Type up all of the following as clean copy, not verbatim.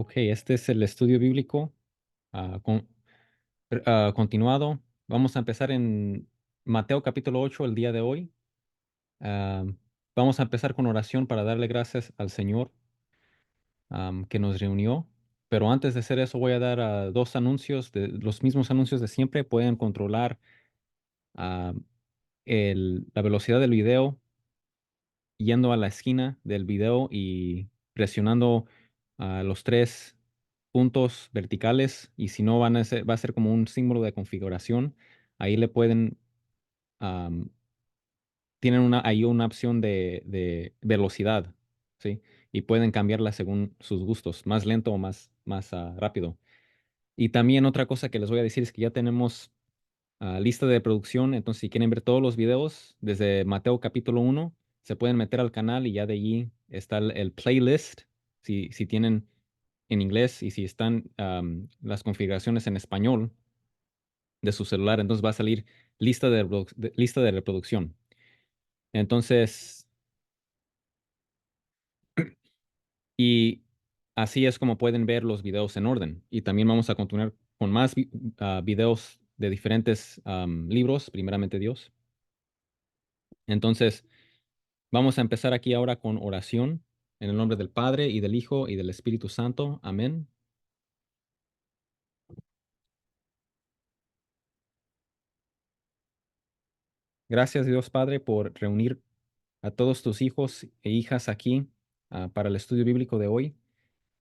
Ok, este es el estudio bíblico continuado. Vamos a empezar en Mateo capítulo 8 el día de hoy. Ah, Vamos a empezar con oración para darle gracias al Señor que nos reunió. Pero antes de hacer eso, voy a dar dos anuncios, los mismos anuncios de siempre. Pueden controlar ah, la velocidad del video yendo a la esquina del video y presionando los tres puntos verticales, y si no va a ser como un símbolo de configuración. Ahí le pueden, am, tienen ahí una opción de velocidad, ¿sí? Y pueden cambiarla según sus gustos, más lento o más rápido. Y también otra cosa que les voy a decir es que ya tenemos lista de producción. Entonces, si quieren ver todos los videos desde Mateo capítulo 1, se pueden meter al canal y ya de allí está el playlist. Si tienen en inglés y si están las configuraciones en español de su celular, entonces va a salir lista de reproducción. Entonces, y así es como pueden ver los videos en orden. Y también vamos a continuar con más videos de diferentes libros, primeramente Dios. Entonces, vamos a empezar aquí ahora con oración en el nombre del Padre y del Hijo y del Espíritu Santo. Amén. Gracias, Dios Padre, por reunir a todos tus hijos e hijas aquí para el estudio bíblico de hoy.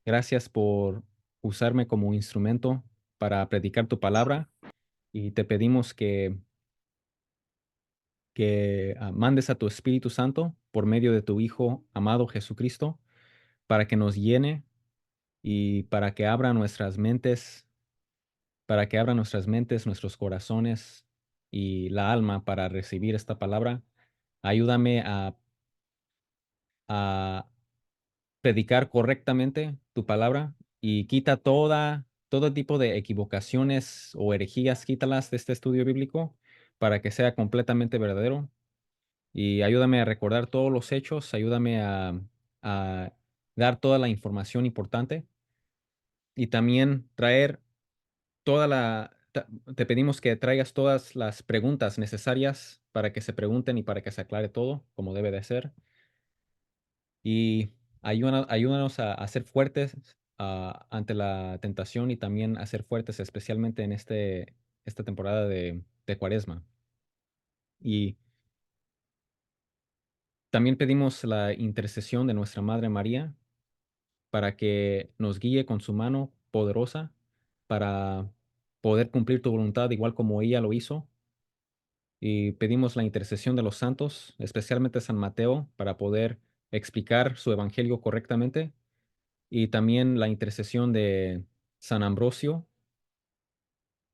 Gracias por usarme como instrumento para predicar tu palabra, y te pedimos que mandes a tu Espíritu Santo por medio de tu Hijo amado Jesucristo para que nos llene y para que abra nuestras mentes, nuestros corazones y la alma para recibir esta palabra. Ayúdame a predicar correctamente tu palabra y quita todo tipo de equivocaciones o herejías, quítalas de este estudio bíblico para que sea completamente verdadero. Y ayúdame a recordar todos los hechos, ayúdame a dar toda la información importante y también traer te pedimos que traigas todas las preguntas necesarias para que se pregunten y para que se aclare todo como debe de ser. Y ayúdanos a ser fuertes ante la tentación, y también a ser fuertes especialmente en esta temporada de Cuaresma. Y también pedimos la intercesión de nuestra Madre María para que nos guíe con su mano poderosa para poder cumplir tu voluntad igual como ella lo hizo. Y pedimos la intercesión de los santos, especialmente San Mateo, para poder explicar su evangelio correctamente, y también la intercesión de San Ambrosio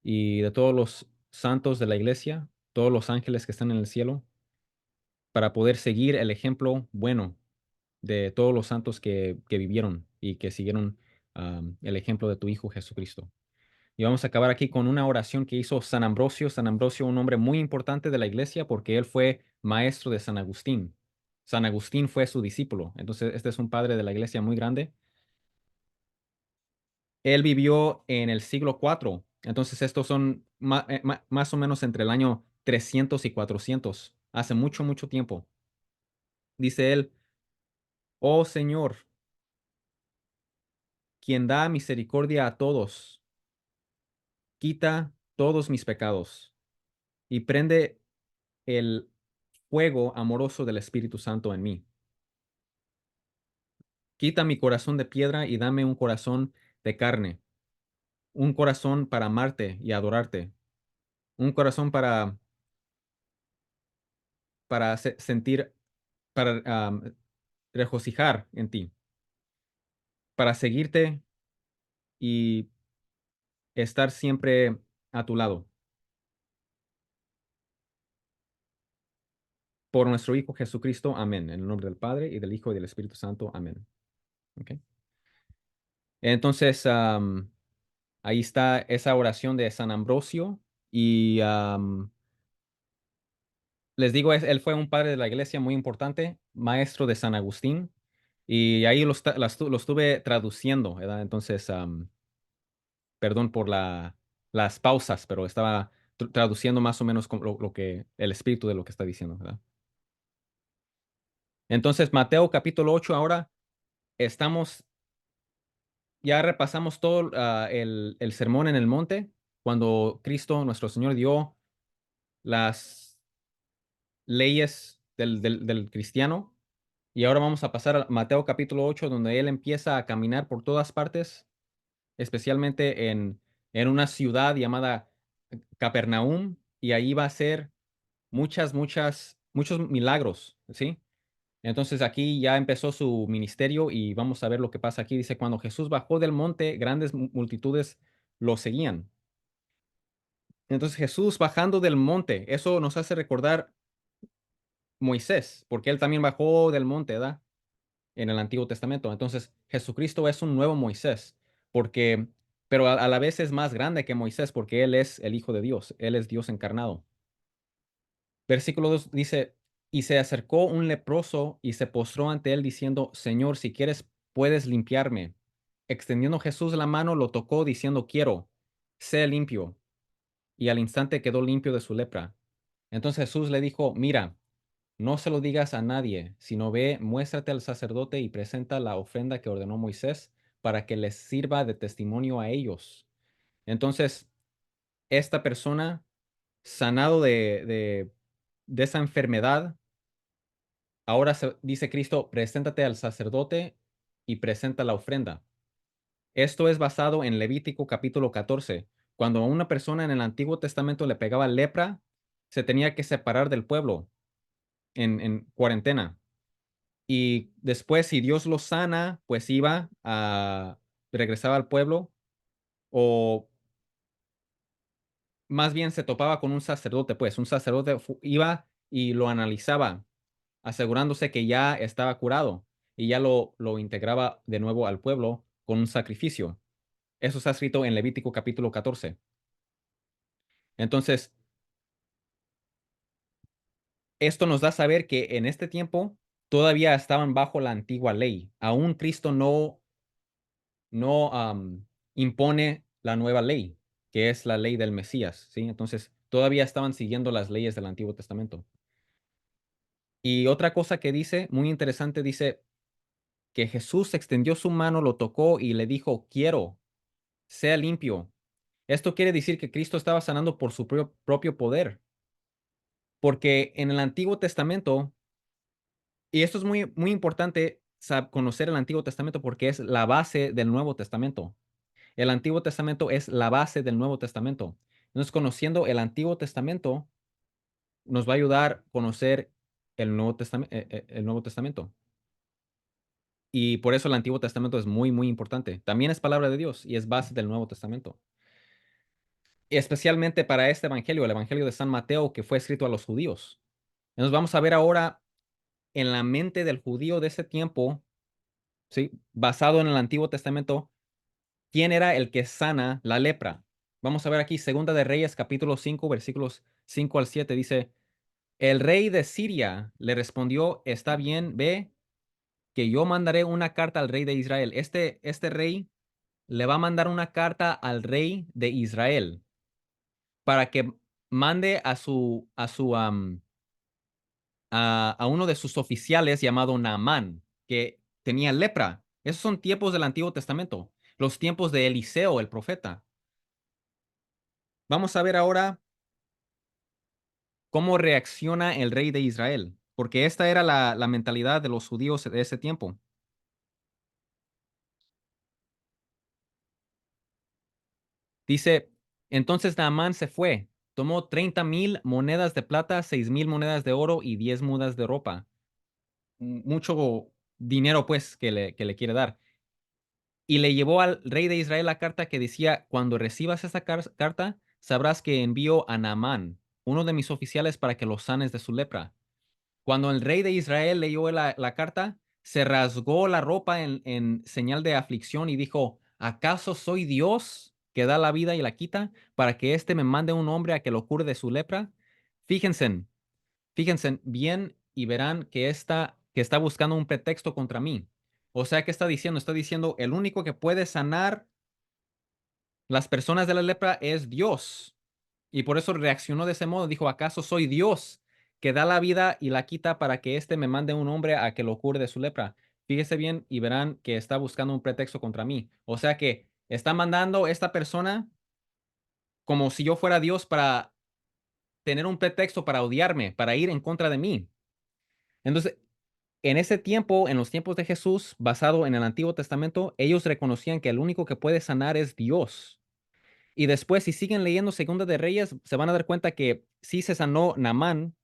y de todos los santos de la iglesia, todos los ángeles que están en el cielo, para poder seguir el ejemplo bueno de todos los santos que vivieron y que siguieron el ejemplo de tu Hijo Jesucristo. Y vamos a acabar aquí con una oración que hizo San Ambrosio. San Ambrosio, un hombre muy importante de la iglesia porque él fue maestro de San Agustín. San Agustín fue su discípulo. Entonces, este es un padre de la iglesia muy grande. Él vivió en el siglo IV. Entonces, estos son más o menos entre el año 300 y 400. Hace mucho, mucho tiempo. Dice él: Oh Señor, quien da misericordia a todos, quita todos mis pecados y prende el fuego amoroso del Espíritu Santo en mí. Quita mi corazón de piedra y dame un corazón de carne, un corazón para amarte y adorarte, un corazón para sentir, para regocijar en ti, para seguirte y estar siempre a tu lado. Por nuestro Hijo Jesucristo, amén. En el nombre del Padre y del Hijo y del Espíritu Santo, amén. ¿Ok? Entonces, ahí está esa oración de San Ambrosio. Y les digo, él fue un padre de la iglesia muy importante, maestro de San Agustín. Y ahí lo estuve traduciendo, ¿verdad? Entonces, perdón por las pausas, pero estaba traduciendo más o menos lo que el espíritu de lo que está diciendo, ¿verdad? Entonces, Mateo capítulo 8, ahora estamos, ya repasamos todo el sermón en el monte, cuando Cristo, nuestro Señor, dio las leyes del cristiano. Y ahora vamos a pasar a Mateo capítulo 8, donde él empieza a caminar por todas partes, especialmente en una ciudad llamada Capernaum, y ahí va a hacer muchos milagros, ¿sí? Entonces aquí ya empezó su ministerio y vamos a ver lo que pasa aquí. Dice, cuando Jesús bajó del monte, grandes multitudes lo seguían. Entonces Jesús bajando del monte, eso nos hace recordar Moisés, porque él también bajó del monte, ¿verdad? En el Antiguo Testamento. Entonces Jesucristo es un nuevo Moisés, porque, pero a la vez es más grande que Moisés, porque él es el Hijo de Dios, él es Dios encarnado. Versículo 2 dice, y se acercó un leproso y se postró ante él diciendo, Señor, si quieres, puedes limpiarme. Extendiendo Jesús la mano, lo tocó diciendo, quiero, sé limpio. Y al instante quedó limpio de su lepra. Entonces Jesús le dijo, mira, no se lo digas a nadie, sino ve, muéstrate al sacerdote y presenta la ofrenda que ordenó Moisés para que les sirva de testimonio a ellos. Entonces, esta persona, sanado de esa enfermedad, ahora dice Cristo, preséntate al sacerdote y presenta la ofrenda. Esto es basado en Levítico capítulo 14. Cuando a una persona en el Antiguo Testamento le pegaba lepra, se tenía que separar del pueblo en cuarentena. Y después, si Dios lo sana, pues regresaba al pueblo, o más bien se topaba con un sacerdote, pues un sacerdote iba y lo analizaba, asegurándose que ya estaba curado y ya lo integraba de nuevo al pueblo con un sacrificio. Eso está escrito en Levítico capítulo 14. Entonces, esto nos da a saber que en este tiempo todavía estaban bajo la antigua ley. Aún Cristo no impone la nueva ley, que es la ley del Mesías, ¿sí? Entonces, todavía estaban siguiendo las leyes del Antiguo Testamento. Y otra cosa que dice, muy interesante, dice que Jesús extendió su mano, lo tocó y le dijo, quiero, sea limpio. Esto quiere decir que Cristo estaba sanando por su propio poder, porque en el Antiguo Testamento, y esto es muy, muy importante conocer el Antiguo Testamento porque es la base del Nuevo Testamento. El Antiguo Testamento es la base del Nuevo Testamento. Entonces, conociendo el Antiguo Testamento nos va a ayudar a conocer el Nuevo Testamento. Y por eso el Antiguo Testamento es muy, muy importante. También es palabra de Dios y es base del Nuevo Testamento. Especialmente para este evangelio, el evangelio de San Mateo, que fue escrito a los judíos. Entonces, vamos a ver ahora en la mente del judío de ese tiempo, ¿sí? Basado en el Antiguo Testamento, quién era el que sana la lepra. Vamos a ver aquí, Segunda de Reyes, capítulo 5, versículos 5 al 7, dice, el rey de Siria le respondió, está bien, ve, que yo mandaré una carta al rey de Israel. Este rey le va a mandar una carta al rey de Israel para que mande a uno de sus oficiales llamado Naamán, que tenía lepra. Esos son tiempos del Antiguo Testamento, los tiempos de Eliseo, el profeta. Vamos a ver ahora cómo reacciona el rey de Israel, porque esta era la mentalidad de los judíos de ese tiempo. Dice, entonces Naamán se fue, tomó 30,000 monedas de plata, 6,000 monedas de oro y 10 mudas de ropa. Mucho dinero, pues, que le quiere dar. Y le llevó al rey de Israel la carta que decía, cuando recibas esta carta, sabrás que envío a Naamán, uno de mis oficiales, para que lo sanes de su lepra. Cuando el rey de Israel leyó la carta, se rasgó la ropa en señal de aflicción y dijo, ¿acaso soy Dios que da la vida y la quita para que éste me mande un hombre a que lo cure de su lepra? Fíjense, fíjense bien y verán que está buscando un pretexto contra mí. O sea, ¿qué está diciendo? Está diciendo, el único que puede sanar las personas de la lepra es Dios. Y por eso reaccionó de ese modo. Dijo, ¿acaso soy Dios que da la vida y la quita para que éste me mande un hombre a que lo cure de su lepra? Fíjese bien y verán que está buscando un pretexto contra mí. O sea que está mandando esta persona como si yo fuera Dios para tener un pretexto para odiarme, para ir en contra de mí. Entonces, en ese tiempo, en los tiempos de Jesús, basado en el Antiguo Testamento, ellos reconocían que el único que puede sanar es Dios. Y después, si siguen leyendo Segunda de Reyes, se van a dar cuenta que sí se sanó Naamán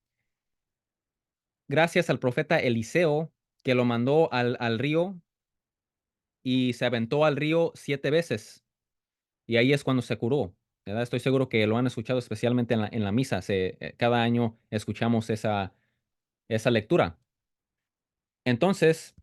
gracias al profeta Eliseo, que lo mandó al río y se aventó al río 7 veces. Y ahí es cuando se curó. ¿Verdad? Estoy seguro que lo han escuchado especialmente en la misa. Cada año escuchamos esa lectura. Entonces,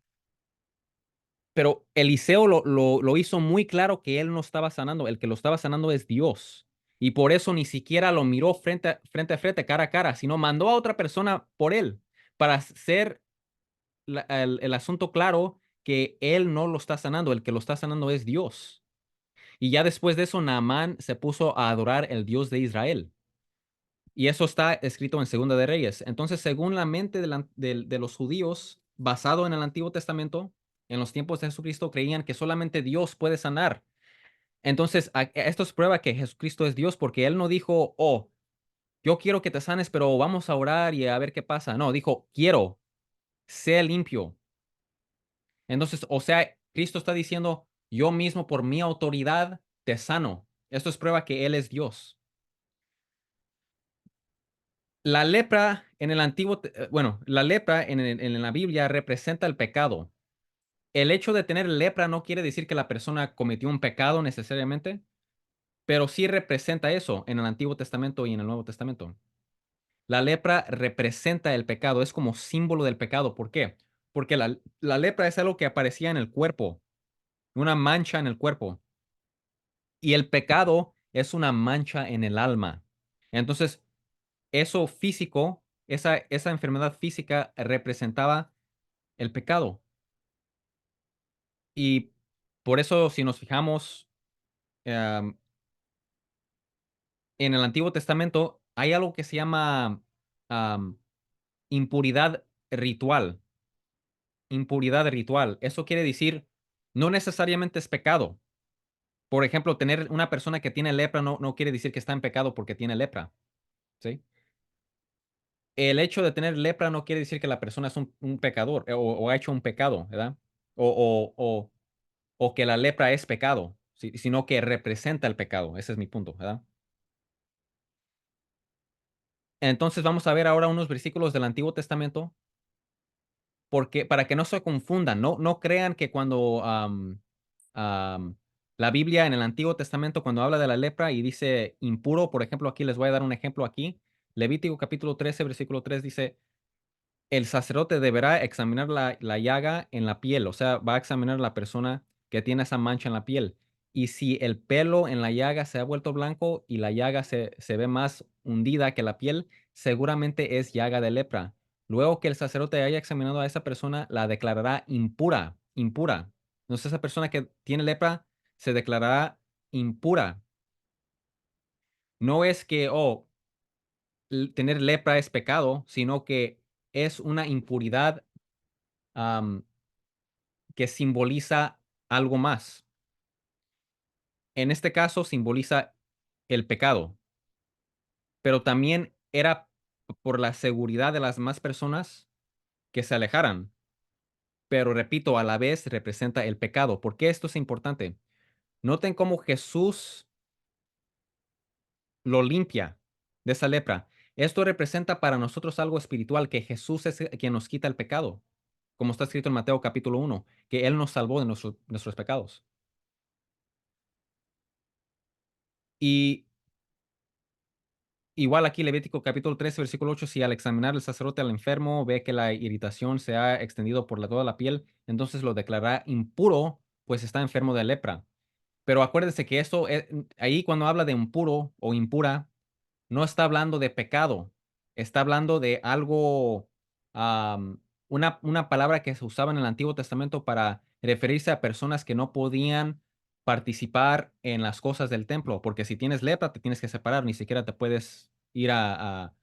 pero Eliseo lo hizo muy claro que él no estaba sanando. El que lo estaba sanando es Dios. Y por eso ni siquiera lo miró frente a frente, cara a cara, sino mandó a otra persona por él para hacer el asunto claro que él no lo está sanando, el que lo está sanando es Dios. Y ya después de eso, Naamán se puso a adorar el Dios de Israel. Y eso está escrito en Segunda de Reyes. Entonces, según la mente de los judíos, basado en el Antiguo Testamento, en los tiempos de Jesucristo, creían que solamente Dios puede sanar. Entonces, esto es prueba que Jesucristo es Dios porque Él no dijo, oh, yo quiero que te sanes, pero vamos a orar y a ver qué pasa. No, dijo, quiero, sé limpio. Entonces, o sea, Cristo está diciendo, yo mismo por mi autoridad te sano. Esto es prueba que Él es Dios. La lepra en el bueno, la lepra en la Biblia representa el pecado. El hecho de tener lepra no quiere decir que la persona cometió un pecado necesariamente, pero sí representa eso en el Antiguo Testamento y en el Nuevo Testamento. La lepra representa el pecado, es como símbolo del pecado. ¿Por qué? Porque la lepra es algo que aparecía en el cuerpo, una mancha en el cuerpo. Y el pecado es una mancha en el alma. Entonces, eso físico, esa enfermedad física representaba el pecado. Y por eso, si nos fijamos em, en el Antiguo Testamento, hay algo que se llama am, impuridad ritual. Impuridad ritual. Eso quiere decir, no necesariamente es pecado. Por ejemplo, tener una persona que tiene lepra no quiere decir que está en pecado porque tiene lepra. ¿Sí? El hecho de tener lepra no quiere decir que la persona es un pecador o ha hecho un pecado, ¿verdad? O que la lepra es pecado, sino que representa el pecado. Ese es mi punto, ¿verdad? Entonces vamos a ver ahora unos versículos del Antiguo Testamento porque para que no se confundan, no crean que cuando am, la Biblia en el Antiguo Testamento cuando habla de la lepra y dice impuro, por ejemplo, aquí les voy a dar un ejemplo aquí. Levítico capítulo 13, versículo 3 dice el sacerdote deberá examinar la llaga en la piel, o sea, va a examinar a la persona que tiene esa mancha en la piel. Y si el pelo en la llaga se ha vuelto blanco y la llaga se ve más hundida que la piel, seguramente es llaga de lepra. Luego que el sacerdote haya examinado a esa persona, la declarará impura, impura. Entonces, esa persona que tiene lepra se declarará impura. No es que, oh, tener lepra es pecado, sino que es una impuridad am, que simboliza algo más. En este caso simboliza el pecado, pero también era por la seguridad de las demás personas que se alejaran. Pero repito, a la vez representa el pecado. ¿Por qué esto es importante? Noten cómo Jesús lo limpia de esa lepra. Esto representa para nosotros algo espiritual, que Jesús es quien nos quita el pecado, como está escrito en Mateo capítulo 1, que Él nos salvó de nuestros pecados. Y igual aquí Levítico capítulo 13, versículo 8, si al examinar el sacerdote al enfermo ve que la irritación se ha extendido por toda la piel, entonces lo declarará impuro, pues está enfermo de lepra. Pero acuérdese que esto, ahí cuando habla de impuro o impura, no está hablando de pecado, está hablando de algo, una palabra que se usaba en el Antiguo Testamento para referirse a personas que no podían participar en las cosas del templo, porque si tienes lepra te tienes que separar, ni siquiera te puedes ir a,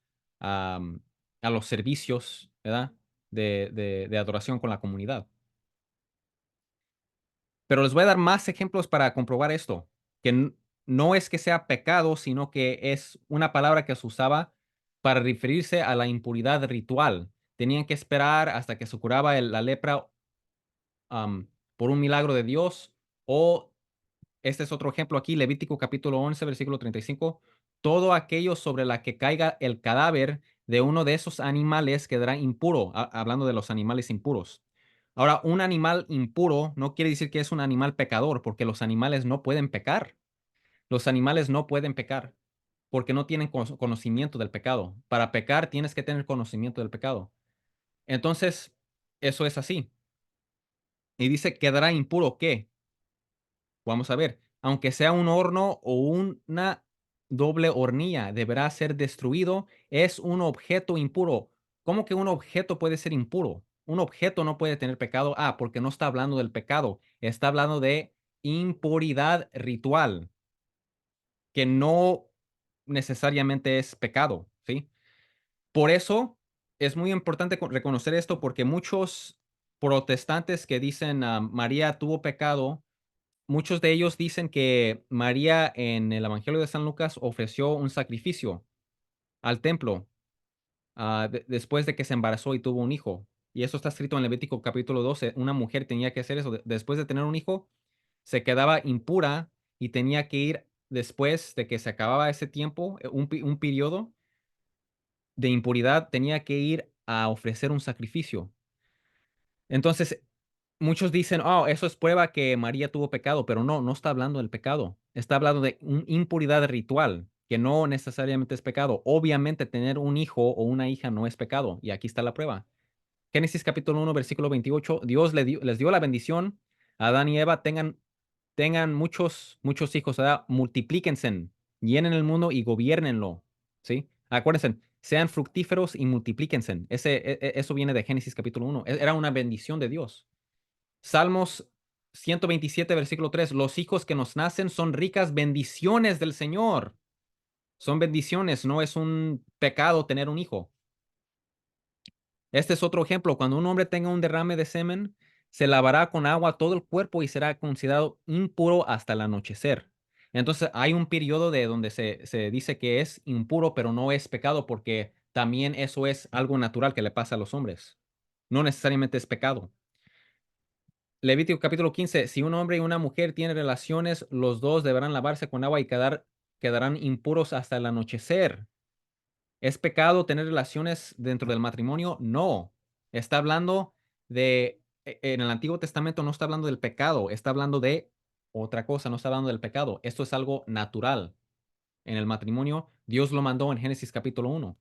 mm, a los servicios, ¿verdad? De adoración con la comunidad. Pero les voy a dar más ejemplos para comprobar esto, que no es que sea pecado, sino que es una palabra que se usaba para referirse a la impuridad ritual. Tenían que esperar hasta que se curaba la lepra por un milagro de Dios. O este es otro ejemplo aquí, Levítico capítulo 11, versículo 35. Todo aquello sobre la que caiga el cadáver de uno de esos animales quedará impuro, hablando de los animales impuros. Ahora, un animal impuro no quiere decir que es un animal pecador, porque los animales no pueden pecar. Los animales no pueden pecar porque no tienen conocimiento del pecado. Para pecar tienes que tener conocimiento del pecado. Entonces, eso es así. Y dice, quedará impuro, ¿qué? Vamos a ver, aunque sea un horno o una doble hornilla, deberá ser destruido. Es un objeto impuro. ¿Cómo que un objeto puede ser impuro? Un objeto no puede tener pecado. Ah, porque no está hablando del pecado. Está hablando de impuridad ritual, que no necesariamente es pecado, ¿sí? Por eso es muy importante reconocer esto, porque muchos protestantes que dicen María tuvo pecado. Muchos de ellos dicen que María en el Evangelio de San Lucas ofreció un sacrificio al templo después de que se embarazó y tuvo un hijo. Y eso está escrito en Levítico capítulo 12. Una mujer tenía que hacer eso. Después de tener un hijo, se quedaba impura y tenía que ir después de que se acababa ese tiempo, un periodo de impuridad, tenía que ir a ofrecer un sacrificio. Entonces, muchos dicen, oh, eso es prueba que María tuvo pecado, pero no, no está hablando del pecado. Está hablando de impuridad ritual, que no necesariamente es pecado. Obviamente, tener un hijo o una hija no es pecado, y aquí está la prueba. Génesis capítulo 1, versículo 28, Dios les dio la bendición a Adán y Eva, tengan muchos, muchos hijos, ¿verdad? Multiplíquense, llenen el mundo y gobiernenlo, ¿sí? Acuérdense, sean fructíferos y multiplíquense. Eso viene de Génesis capítulo 1. Era una bendición de Dios. Salmos 127, versículo 3. Los hijos que nos nacen son ricas bendiciones del Señor. Son bendiciones, no es un pecado tener un hijo. Este es otro ejemplo. Cuando un hombre tenga un derrame de semen, se lavará con agua todo el cuerpo y será considerado impuro hasta el anochecer. Entonces hay un periodo de donde se dice que es impuro, pero no es pecado, porque también eso es algo natural que le pasa a los hombres. No necesariamente es pecado. Levítico capítulo 15. Si un hombre y una mujer tienen relaciones, los dos deberán lavarse con agua y quedarán impuros hasta el anochecer. ¿Es pecado tener relaciones dentro del matrimonio? No. Está hablando en el Antiguo Testamento no está hablando del pecado, está hablando de otra cosa, no está hablando del pecado. Esto es algo natural. En el matrimonio, Dios lo mandó en Génesis capítulo 1.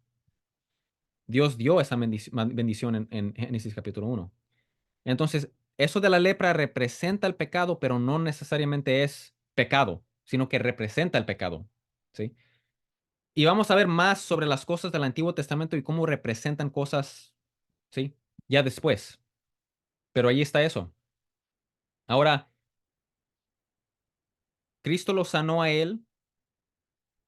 Dios dio esa bendición en Génesis capítulo 1. Entonces, eso de la lepra representa el pecado, pero no necesariamente es pecado, sino que representa el pecado, ¿sí? Y vamos a ver más sobre las cosas del Antiguo Testamento y cómo representan cosas, ¿sí? Ya después. Pero ahí está eso. Ahora, Cristo lo sanó a él,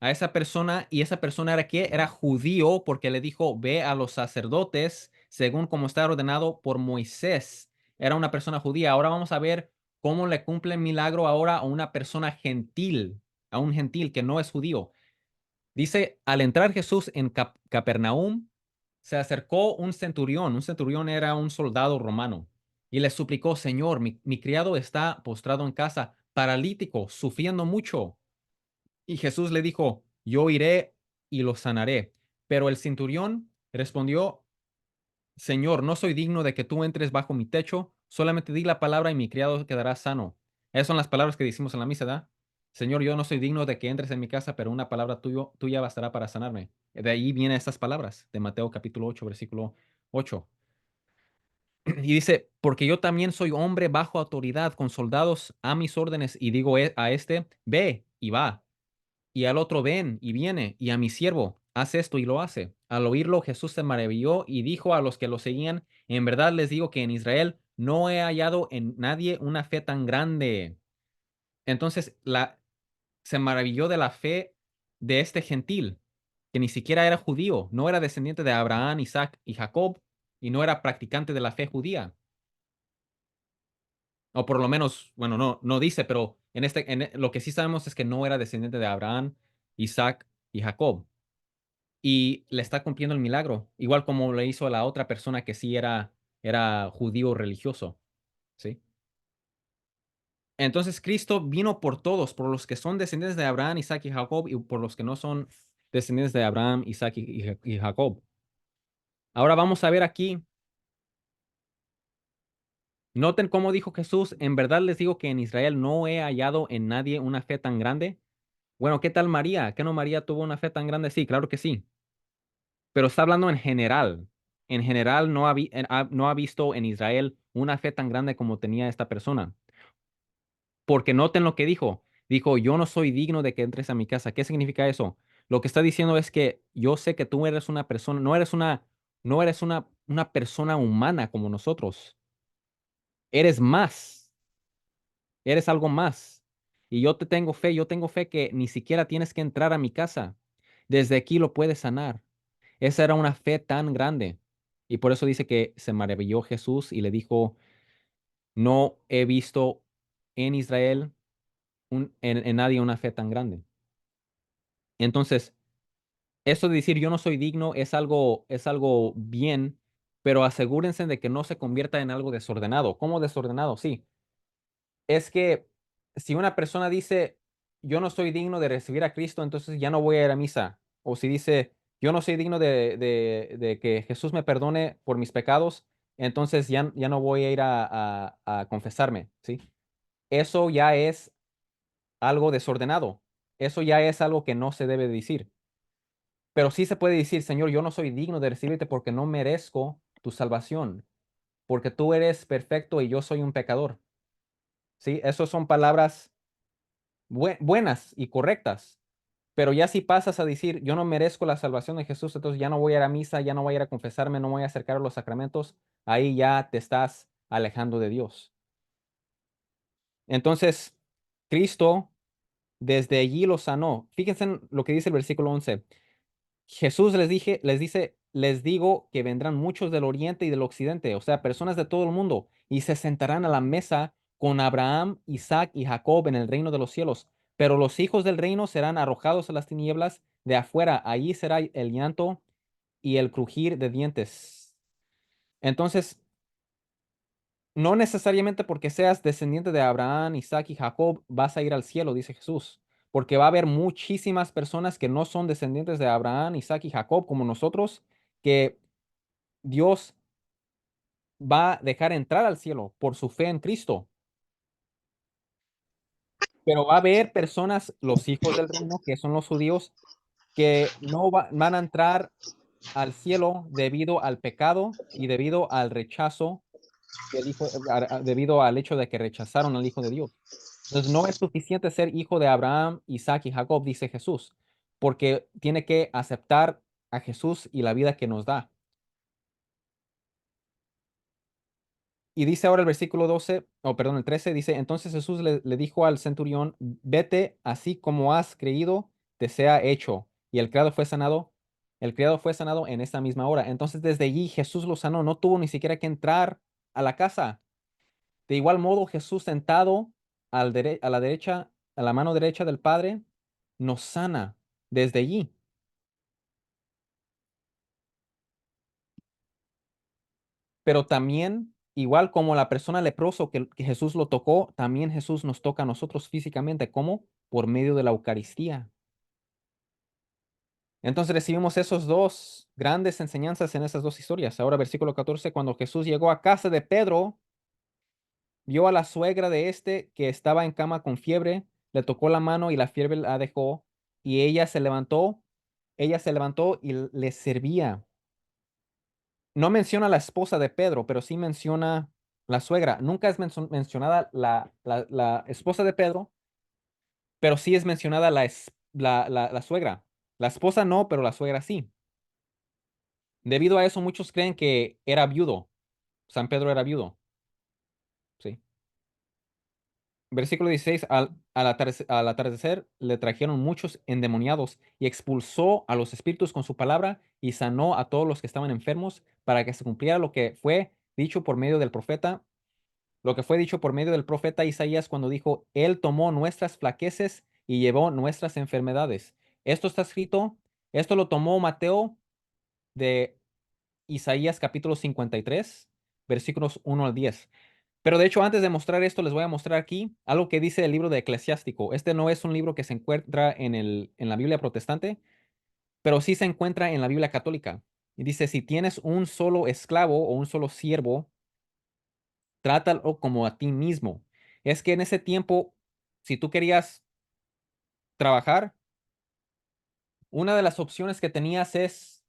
a esa persona, y esa persona era ¿qué? Era judío, porque le dijo, ve a los sacerdotes según como está ordenado por Moisés. Era una persona judía. Ahora vamos a ver cómo le cumple el milagro ahora a una persona gentil, a un gentil que no es judío. Dice, al entrar Jesús en Capernaum, se acercó un centurión. Un centurión era un soldado romano. Y le suplicó, Señor, mi criado está postrado en casa, paralítico, sufriendo mucho. Y Jesús le dijo, yo iré y lo sanaré. Pero el centurión respondió, Señor, no soy digno de que tú entres bajo mi techo, solamente di la palabra y mi criado quedará sano. Esas son las palabras que decimos en la misa, ¿verdad? Señor, yo no soy digno de que entres en mi casa, pero una palabra tuya bastará para sanarme. De ahí vienen estas palabras de Mateo capítulo 8, versículo 8. Y dice, porque yo también soy hombre bajo autoridad, con soldados a mis órdenes, y digo a este, ve y va, y al otro ven y viene, y a mi siervo, haz esto y lo hace. Al oírlo, Jesús se maravilló y dijo a los que lo seguían, en verdad les digo que en Israel no he hallado en nadie una fe tan grande. Entonces, se maravilló de la fe de este gentil, que ni siquiera era judío, no era descendiente de Abraham, Isaac y Jacob, y no era practicante de la fe judía. O por lo menos, bueno, no dice, pero lo que sí sabemos es que no era descendiente de Abraham, Isaac y Jacob. Y le está cumpliendo el milagro, igual como le hizo a la otra persona que sí era judío religioso, ¿sí? Entonces Cristo vino por todos, por los que son descendientes de Abraham, Isaac y Jacob, y por los que no son descendientes de Abraham, Isaac y Jacob. Ahora vamos a ver aquí, noten cómo dijo Jesús, en verdad les digo que en Israel no he hallado en nadie una fe tan grande. Bueno, ¿qué tal María? ¿Qué no María tuvo una fe tan grande? Sí, claro que sí, pero está hablando en general. En general no ha visto en Israel una fe tan grande como tenía esta persona. Porque noten lo que dijo. Dijo, yo no soy digno de que entres a mi casa. ¿Qué significa eso? Lo que está diciendo es que yo sé que tú eres una persona, no eres una persona humana como nosotros. Eres más, eres algo más. Y yo tengo fe que ni siquiera tienes que entrar a mi casa. Desde aquí lo puedes sanar. Esa era una fe tan grande. Y por eso dice que se maravilló Jesús y le dijo, no he visto en Israel en nadie una fe tan grande. Entonces, eso de decir yo no soy digno es algo bien, pero asegúrense de que no se convierta en algo desordenado. ¿Cómo desordenado? Sí. Es que si una persona dice yo no soy digno de recibir a Cristo, entonces ya no voy a ir a misa. O si dice yo no soy digno de que Jesús me perdone por mis pecados, entonces ya no voy a ir a confesarme, ¿sí? Eso ya es algo desordenado. Eso ya es algo que no se debe decir. Pero sí se puede decir, Señor, yo no soy digno de recibirte porque no merezco tu salvación, porque tú eres perfecto y yo soy un pecador. Sí, esas son palabras buenas y correctas. Pero ya si pasas a decir, yo no merezco la salvación de Jesús, entonces ya no voy a ir a misa, ya no voy a ir a confesarme, no voy a acercar a los sacramentos, ahí ya te estás alejando de Dios. Entonces, Cristo desde allí los sanó. Fíjense en lo que dice el versículo 11. Jesús les digo que vendrán muchos del oriente y del occidente, o sea, personas de todo el mundo, y se sentarán a la mesa con Abraham, Isaac y Jacob en el reino de los cielos. Pero los hijos del reino serán arrojados a las tinieblas de afuera. Allí será el llanto y el crujir de dientes. Entonces, no necesariamente porque seas descendiente de Abraham, Isaac y Jacob vas a ir al cielo, dice Jesús, porque va a haber muchísimas personas que no son descendientes de Abraham, Isaac y Jacob como nosotros, que Dios va a dejar entrar al cielo por su fe en Cristo. Pero va a haber personas, los hijos del reino, que son los judíos, que no van a entrar al cielo debido al pecado y debido al rechazo debido al hecho de que rechazaron al Hijo de Dios. Entonces, no es suficiente ser hijo de Abraham, Isaac y Jacob, dice Jesús, porque tiene que aceptar a Jesús y la vida que nos da. Y dice ahora el versículo 12, o perdón, el 13, dice, entonces Jesús le dijo al centurión, vete, así como has creído, te sea hecho. Y el criado fue sanado en esta misma hora. Entonces, desde allí Jesús lo sanó, no tuvo ni siquiera que entrar a la casa. De igual modo, Jesús sentado a la derecha, a la mano derecha del Padre, nos sana desde allí. Pero también, igual como la persona leproso que Jesús lo tocó, también Jesús nos toca a nosotros físicamente. ¿Cómo? Por medio de la Eucaristía. Entonces recibimos esos dos grandes enseñanzas en esas dos historias. Ahora, versículo 14, cuando Jesús llegó a casa de Pedro, vio a la suegra de este que estaba en cama con fiebre, le tocó la mano y la fiebre la dejó, y ella se levantó y le servía. No menciona la esposa de Pedro, pero sí menciona la suegra. Nunca es mencionada la esposa de Pedro, pero sí es mencionada la suegra. La esposa no, pero la suegra sí. Debido a eso, muchos creen que era viudo. San Pedro era viudo. Versículo 16, al atardecer le trajeron muchos endemoniados y expulsó a los espíritus con su palabra y sanó a todos los que estaban enfermos para que se cumpliera lo que fue dicho por medio del profeta, lo que fue dicho por medio del profeta Isaías cuando dijo, Él tomó nuestras flaqueces y llevó nuestras enfermedades. Esto está escrito, esto lo tomó Mateo de Isaías capítulo 53, versículos 1 al 10. Pero de hecho, antes de mostrar esto, les voy a mostrar aquí algo que dice el libro de Eclesiástico. Este no es un libro que se encuentra en la Biblia protestante, pero sí se encuentra en la Biblia católica. Y dice, si tienes un solo esclavo o un solo siervo, trátalo como a ti mismo. Es que en ese tiempo, si tú querías trabajar, una de las opciones que tenías es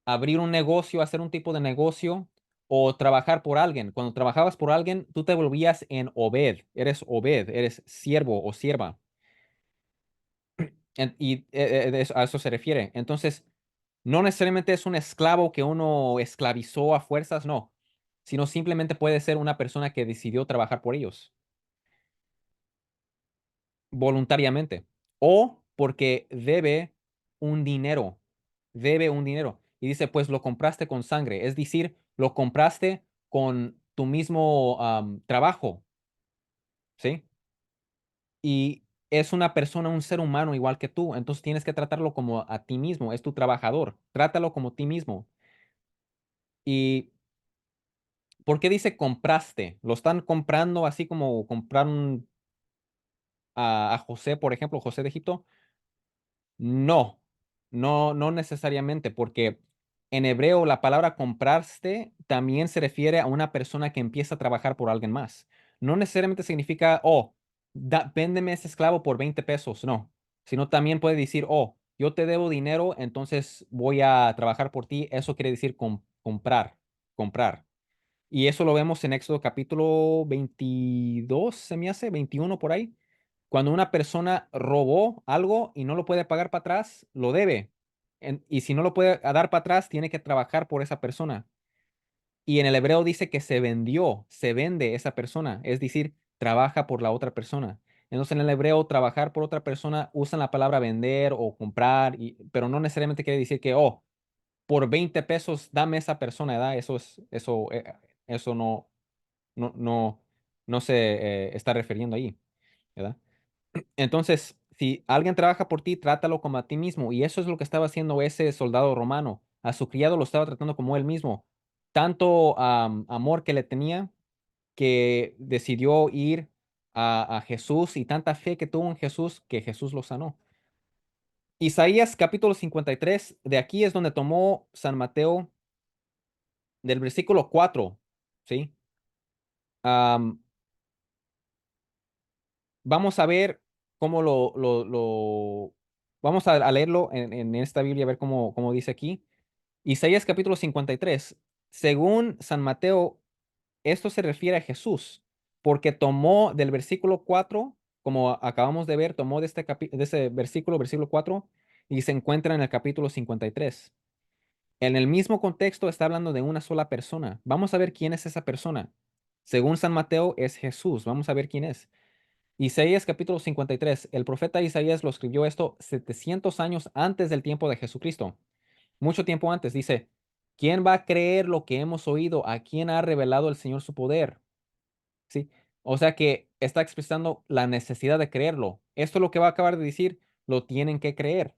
abrir un negocio, hacer un tipo de negocio o trabajar por alguien. Cuando trabajabas por alguien, tú te volvías en Obed, eres siervo o sierva. A eso se refiere. Entonces, no necesariamente es un esclavo que uno esclavizó a fuerzas, no, sino simplemente puede ser una persona que decidió trabajar por ellos voluntariamente o porque debe un dinero. Y dice, pues lo compraste con sangre, es decir, lo compraste con tu mismo trabajo, ¿sí? Y es una persona, un ser humano igual que tú, entonces tienes que tratarlo como a ti mismo, es tu trabajador, trátalo como ti mismo. ¿Y por qué dice compraste? ¿Lo están comprando así como compraron a José, por ejemplo, José de Egipto? No, no necesariamente, porque en hebreo la palabra compraste también se refiere a una persona que empieza a trabajar por alguien más. No necesariamente significa, oh, véndeme ese esclavo por 20 pesos, no, sino también puede decir, oh, yo te debo dinero, entonces voy a trabajar por ti. Eso quiere decir comprar. Y eso lo vemos en Éxodo capítulo 22, se me hace, 21 por ahí. Cuando una persona robó algo y no lo puede pagar para atrás, lo debe. Y si no lo puede dar para atrás, tiene que trabajar por esa persona. Y en el hebreo dice que se vende esa persona, es decir, trabaja por la otra persona. Entonces en el hebreo trabajar por otra persona usan la palabra vender o comprar, pero no necesariamente quiere decir que, oh, por 20 pesos dame esa persona, ¿verdad? Eso no, no se está refiriendo ahí, ¿verdad? Entonces, si alguien trabaja por ti, trátalo como a ti mismo. Y eso es lo que estaba haciendo ese soldado romano. A su criado lo estaba tratando como él mismo. Tanto amor que le tenía que decidió ir a Jesús y tanta fe que tuvo en Jesús que Jesús lo sanó. Isaías capítulo 53, de aquí es donde tomó San Mateo del versículo 4, ¿sí? Am, Vamos a ver cómo vamos a leerlo en esta Biblia, a ver cómo dice aquí. Isaías capítulo 53. Según San Mateo, esto se refiere a Jesús, porque tomó del versículo 4, como acabamos de ver, tomó de ese versículo 4, y se encuentra en el capítulo 53. En el mismo contexto está hablando de una sola persona. Vamos a ver quién es esa persona. Según San Mateo, es Jesús. Vamos a ver quién es. Isaías capítulo 53. El profeta Isaías lo escribió esto 700 años antes del tiempo de Jesucristo. Mucho tiempo antes. Dice, ¿quién va a creer lo que hemos oído? ¿A quién ha revelado el Señor su poder? ¿Sí? O sea que está expresando la necesidad de creerlo. Esto es lo que va a acabar de decir. Lo tienen que creer.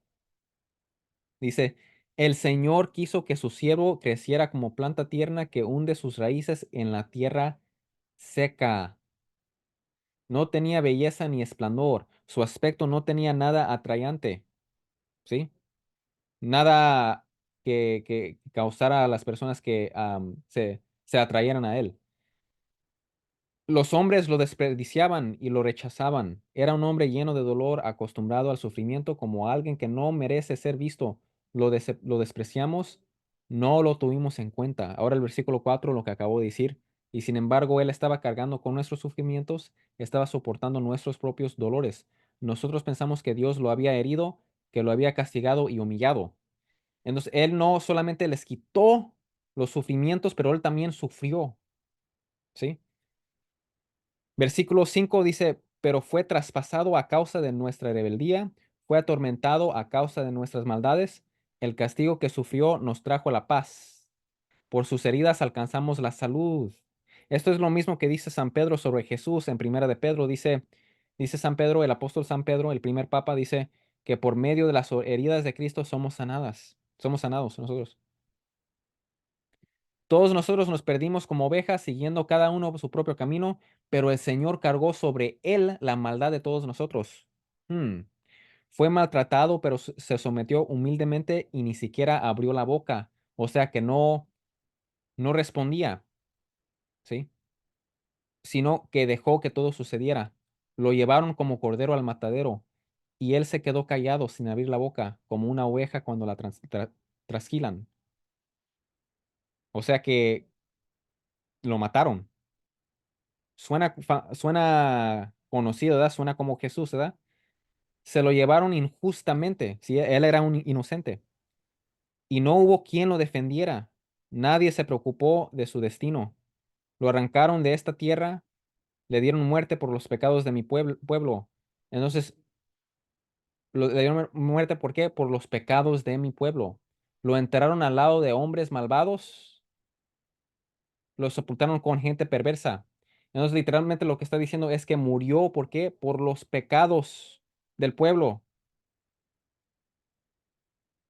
Dice, el Señor quiso que su siervo creciera como planta tierna que hunde sus raíces en la tierra seca. No tenía belleza ni esplendor, su aspecto no tenía nada atrayente, ¿sí? Nada que causara a las personas que se atrayeran a él. Los hombres lo desperdiciaban y lo rechazaban. Era un hombre lleno de dolor, acostumbrado al sufrimiento, como alguien que no merece ser visto. Lo despreciamos, no lo tuvimos en cuenta. Ahora el versículo 4, lo que acabo de decir. Y sin embargo, él estaba cargando con nuestros sufrimientos, estaba soportando nuestros propios dolores. Nosotros pensamos que Dios lo había herido, que lo había castigado y humillado. Entonces, él no solamente les quitó los sufrimientos, pero él también sufrió, ¿sí? Versículo 5 dice, pero fue traspasado a causa de nuestra rebeldía, fue atormentado a causa de nuestras maldades. El castigo que sufrió nos trajo la paz. Por sus heridas alcanzamos la salud. Esto es lo mismo que dice San Pedro sobre Jesús en Primera de Pedro. Dice San Pedro, el apóstol San Pedro, el primer papa, dice que por medio de las heridas de Cristo somos sanadas. Somos sanados nosotros. Todos nosotros nos perdimos como ovejas, siguiendo cada uno su propio camino, pero el Señor cargó sobre él la maldad de todos nosotros. Hmm. Fue maltratado, pero se sometió humildemente y ni siquiera abrió la boca. O sea que no respondía, ¿sí? Sino que dejó que todo sucediera. Lo llevaron como cordero al matadero, y él se quedó callado sin abrir la boca, como una oveja cuando la trasquilan. O sea que lo mataron. Suena conocido, ¿verdad? Suena como Jesús, ¿verdad? Se lo llevaron injustamente, ¿sí? Él era un inocente, y no hubo quien lo defendiera. Nadie se preocupó de su destino. Lo arrancaron de esta tierra, le dieron muerte por los pecados de mi pueblo. Entonces, le dieron muerte, ¿por qué? Por los pecados de mi pueblo. Lo enterraron al lado de hombres malvados, lo sepultaron con gente perversa. Entonces, literalmente lo que está diciendo es que murió, ¿por qué? Por los pecados del pueblo.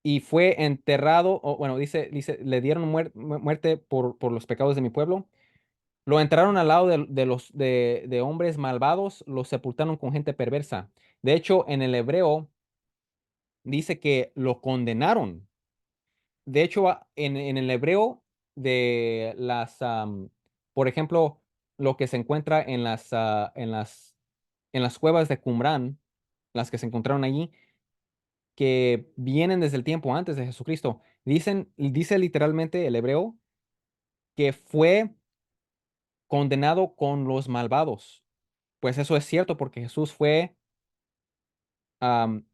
Y fue enterrado, o bueno, dice, le dieron muerte por los pecados de mi pueblo. Lo enterraron al lado de hombres malvados, lo sepultaron con gente perversa. De hecho, en el hebreo dice que lo condenaron. De hecho, en el hebreo de por ejemplo, lo que se encuentra en las cuevas de Qumrán, las que se encontraron allí, que vienen desde el tiempo antes de Jesucristo, dice literalmente el hebreo que fue condenado con los malvados. Pues eso es cierto porque Jesús am,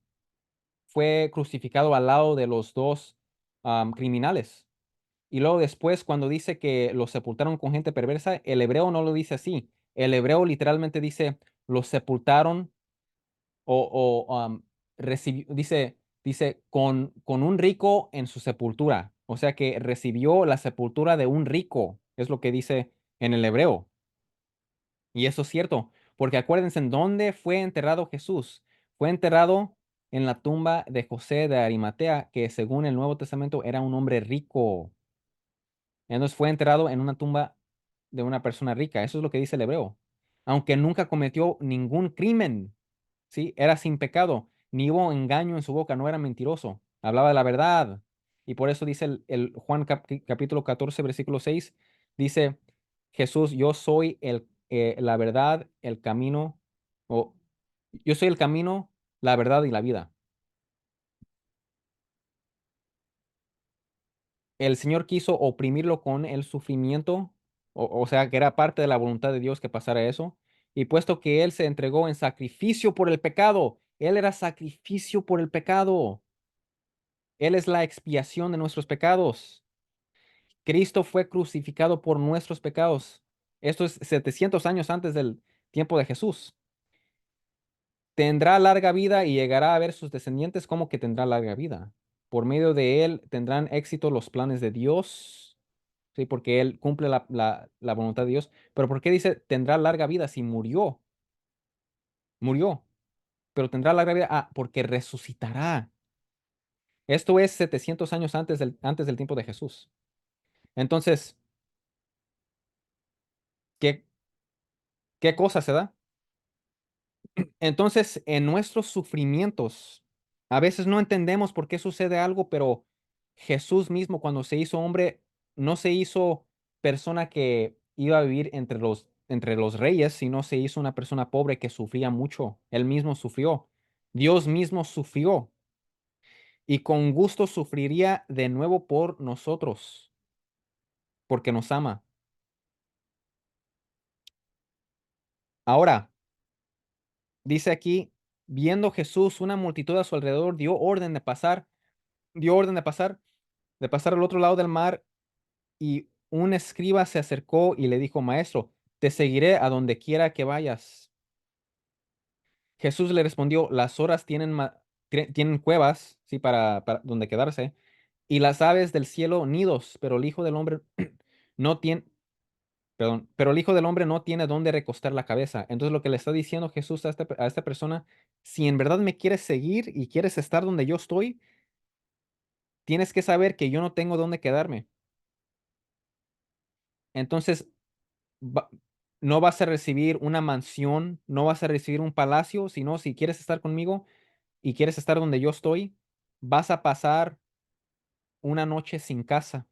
fue crucificado al lado de los dos criminales. Y luego después, cuando dice que los sepultaron con gente perversa, el hebreo no lo dice así. El hebreo literalmente dice, los sepultaron dice, con un rico en su sepultura. O sea que recibió la sepultura de un rico, es lo que dice en el hebreo. Y eso es cierto, porque acuérdense en dónde fue enterrado Jesús. Fue enterrado en la tumba de José de Arimatea, que según el Nuevo Testamento era un hombre rico. Entonces fue enterrado en una tumba de una persona rica. Eso es lo que dice el hebreo. Aunque nunca cometió ningún crimen, ¿sí? Era sin pecado, ni hubo engaño en su boca, no era mentiroso, hablaba de la verdad. Y por eso dice el Juan capítulo 14, versículo 6, dice Jesús, yo soy la verdad, el camino, o yo soy el camino, la verdad y la vida. El Señor quiso oprimirlo con el sufrimiento, o sea, que era parte de la voluntad de Dios que pasara eso, y puesto que Él se entregó en sacrificio por el pecado, Él era sacrificio por el pecado, Él es la expiación de nuestros pecados. Cristo fue crucificado por nuestros pecados. Esto es 700 años antes del tiempo de Jesús. Tendrá larga vida y llegará a ver sus descendientes como que tendrá larga vida. Por medio de Él tendrán éxito los planes de Dios. Sí, porque él cumple la voluntad de Dios. Pero ¿por qué dice tendrá larga vida si murió? Murió, pero tendrá larga vida. Ah, porque resucitará. Esto es 700 años antes del tiempo de Jesús. Entonces, ¿qué, qué cosa se da? Entonces, en nuestros sufrimientos, a veces no entendemos por qué sucede algo, pero Jesús mismo cuando se hizo hombre, no se hizo persona que iba a vivir entre los reyes, sino se hizo una persona pobre que sufría mucho. Él mismo sufrió. Dios mismo sufrió y con gusto sufriría de nuevo por nosotros, porque nos ama. Ahora, dice aquí, viendo Jesús una multitud a su alrededor, dio orden de pasar al otro lado del mar, y un escriba se acercó y le dijo, Maestro, te seguiré a donde quiera que vayas. Jesús le respondió, las horas tienen cuevas, sí, para donde quedarse, y las aves del cielo nidos, pero el Hijo del Hombre no tiene, perdón, pero el Hijo del Hombre no tiene dónde recostar la cabeza. Entonces lo que le está diciendo Jesús a esta persona, si en verdad me quieres seguir y quieres estar donde yo estoy, tienes que saber que yo no tengo dónde quedarme. Entonces, va- no vas a recibir una mansión, no vas a recibir un palacio, sino si quieres estar conmigo y quieres estar donde yo estoy, vas a pasar una noche sin casa,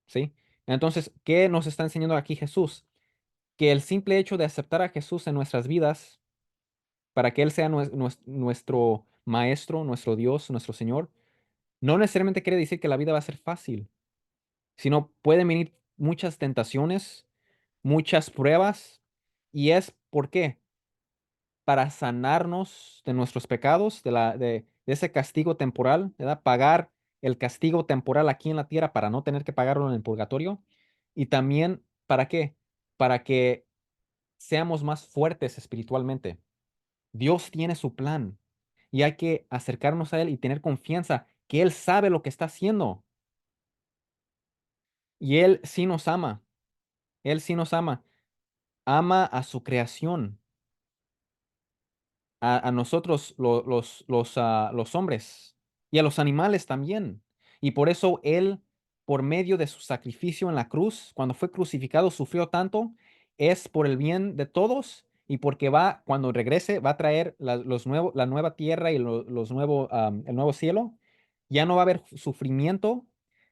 ¿sí? Entonces, ¿qué nos está enseñando aquí Jesús? Que el simple hecho de aceptar a Jesús en nuestras vidas, para que Él sea nuestro maestro, nuestro Dios, nuestro Señor, no necesariamente quiere decir que la vida va a ser fácil, sino pueden venir muchas tentaciones, muchas pruebas, y es ¿por qué? Para sanarnos de nuestros pecados, de ese castigo temporal, ¿verdad? Pagar el castigo temporal aquí en la tierra para no tener que pagarlo en el purgatorio. Y también, ¿para qué? Para que seamos más fuertes espiritualmente. Dios tiene su plan y hay que acercarnos a Él y tener confianza que Él sabe lo que está haciendo y Él sí nos ama. Él sí nos ama. Ama a su creación, a nosotros los hombres y a los animales también. Y por eso Él, por medio de su sacrificio en la cruz, cuando fue crucificado, sufrió tanto, es por el bien de todos y porque va, cuando regrese, va a traer la nueva tierra y el nuevo cielo. Ya no va a haber sufrimiento,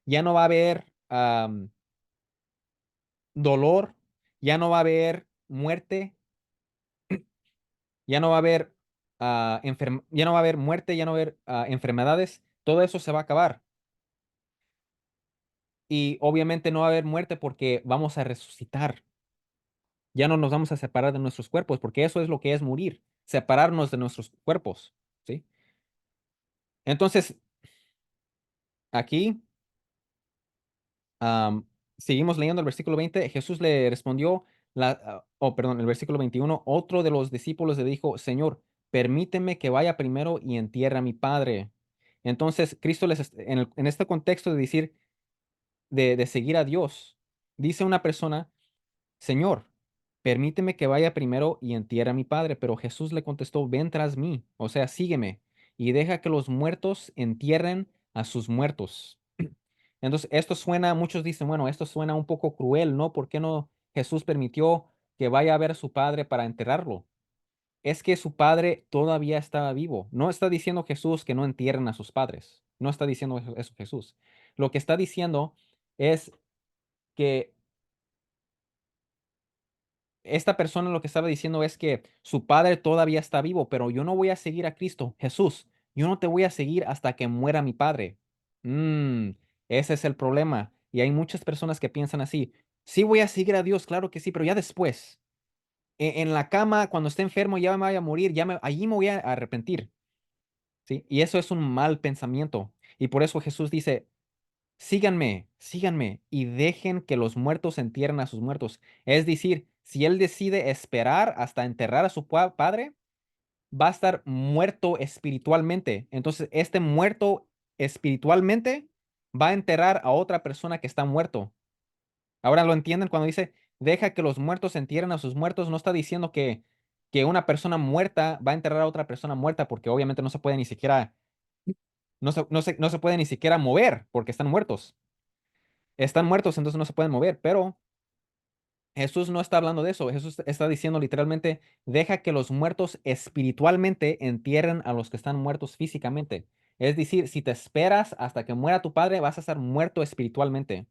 ya no va a haber dolor, ya no va a haber muerte, ya no va a haber, ya no va a haber muerte, ya no va a haber enfermedades, todo eso se va a acabar. Y obviamente no va a haber muerte porque vamos a resucitar. Ya no nos vamos a separar de nuestros cuerpos, porque eso es lo que es morir, separarnos de nuestros cuerpos, ¿sí? Entonces, aquí am, seguimos leyendo el versículo 20. Jesús le respondió, perdón, el versículo 21. Otro de los discípulos le dijo, Señor, permíteme que vaya primero y entierre a mi padre. Entonces, Cristo en este contexto de decir, de seguir a Dios, dice una persona, Señor, permíteme que vaya primero y entierre a mi padre. Pero Jesús le contestó, ven tras mí, o sea, sígueme, y deja que los muertos entierren a sus muertos. Entonces, esto suena, muchos dicen, bueno, esto suena un poco cruel, ¿no? ¿Por qué no Jesús permitió que vaya a ver a su padre para enterrarlo? Es que su padre todavía estaba vivo. No está diciendo Jesús que no entierren a sus padres. No está diciendo eso Jesús. Lo que está diciendo es que esta persona lo que estaba diciendo es que su padre todavía está vivo, pero yo no voy a seguir a Cristo. Jesús, yo no te voy a seguir hasta que muera mi padre. Mm, ese es el problema. Y hay muchas personas que piensan así. Sí voy a seguir a Dios, claro que sí, pero ya después. En la cama, cuando esté enfermo, ya me vaya a morir, allí me voy a arrepentir. ¿Sí? Y eso es un mal pensamiento. Y por eso Jesús dice, síganme, síganme y dejen que los muertos entierren a sus muertos. Es decir, si él decide esperar hasta enterrar a su padre, va a estar muerto espiritualmente. Entonces, este muerto espiritualmente va a enterrar a otra persona que está muerto. Ahora lo entienden cuando dice, deja que los muertos entierren a sus muertos. No está diciendo que una persona muerta va a enterrar a otra persona muerta, porque obviamente no se puede ni siquiera, no se puede ni siquiera mover porque están muertos. Están muertos, entonces no se pueden mover, pero Jesús no está hablando de eso. Jesús está diciendo literalmente, deja que los muertos espiritualmente entierren a los que están muertos físicamente. Es decir, si te esperas hasta que muera tu padre, vas a estar muerto espiritualmente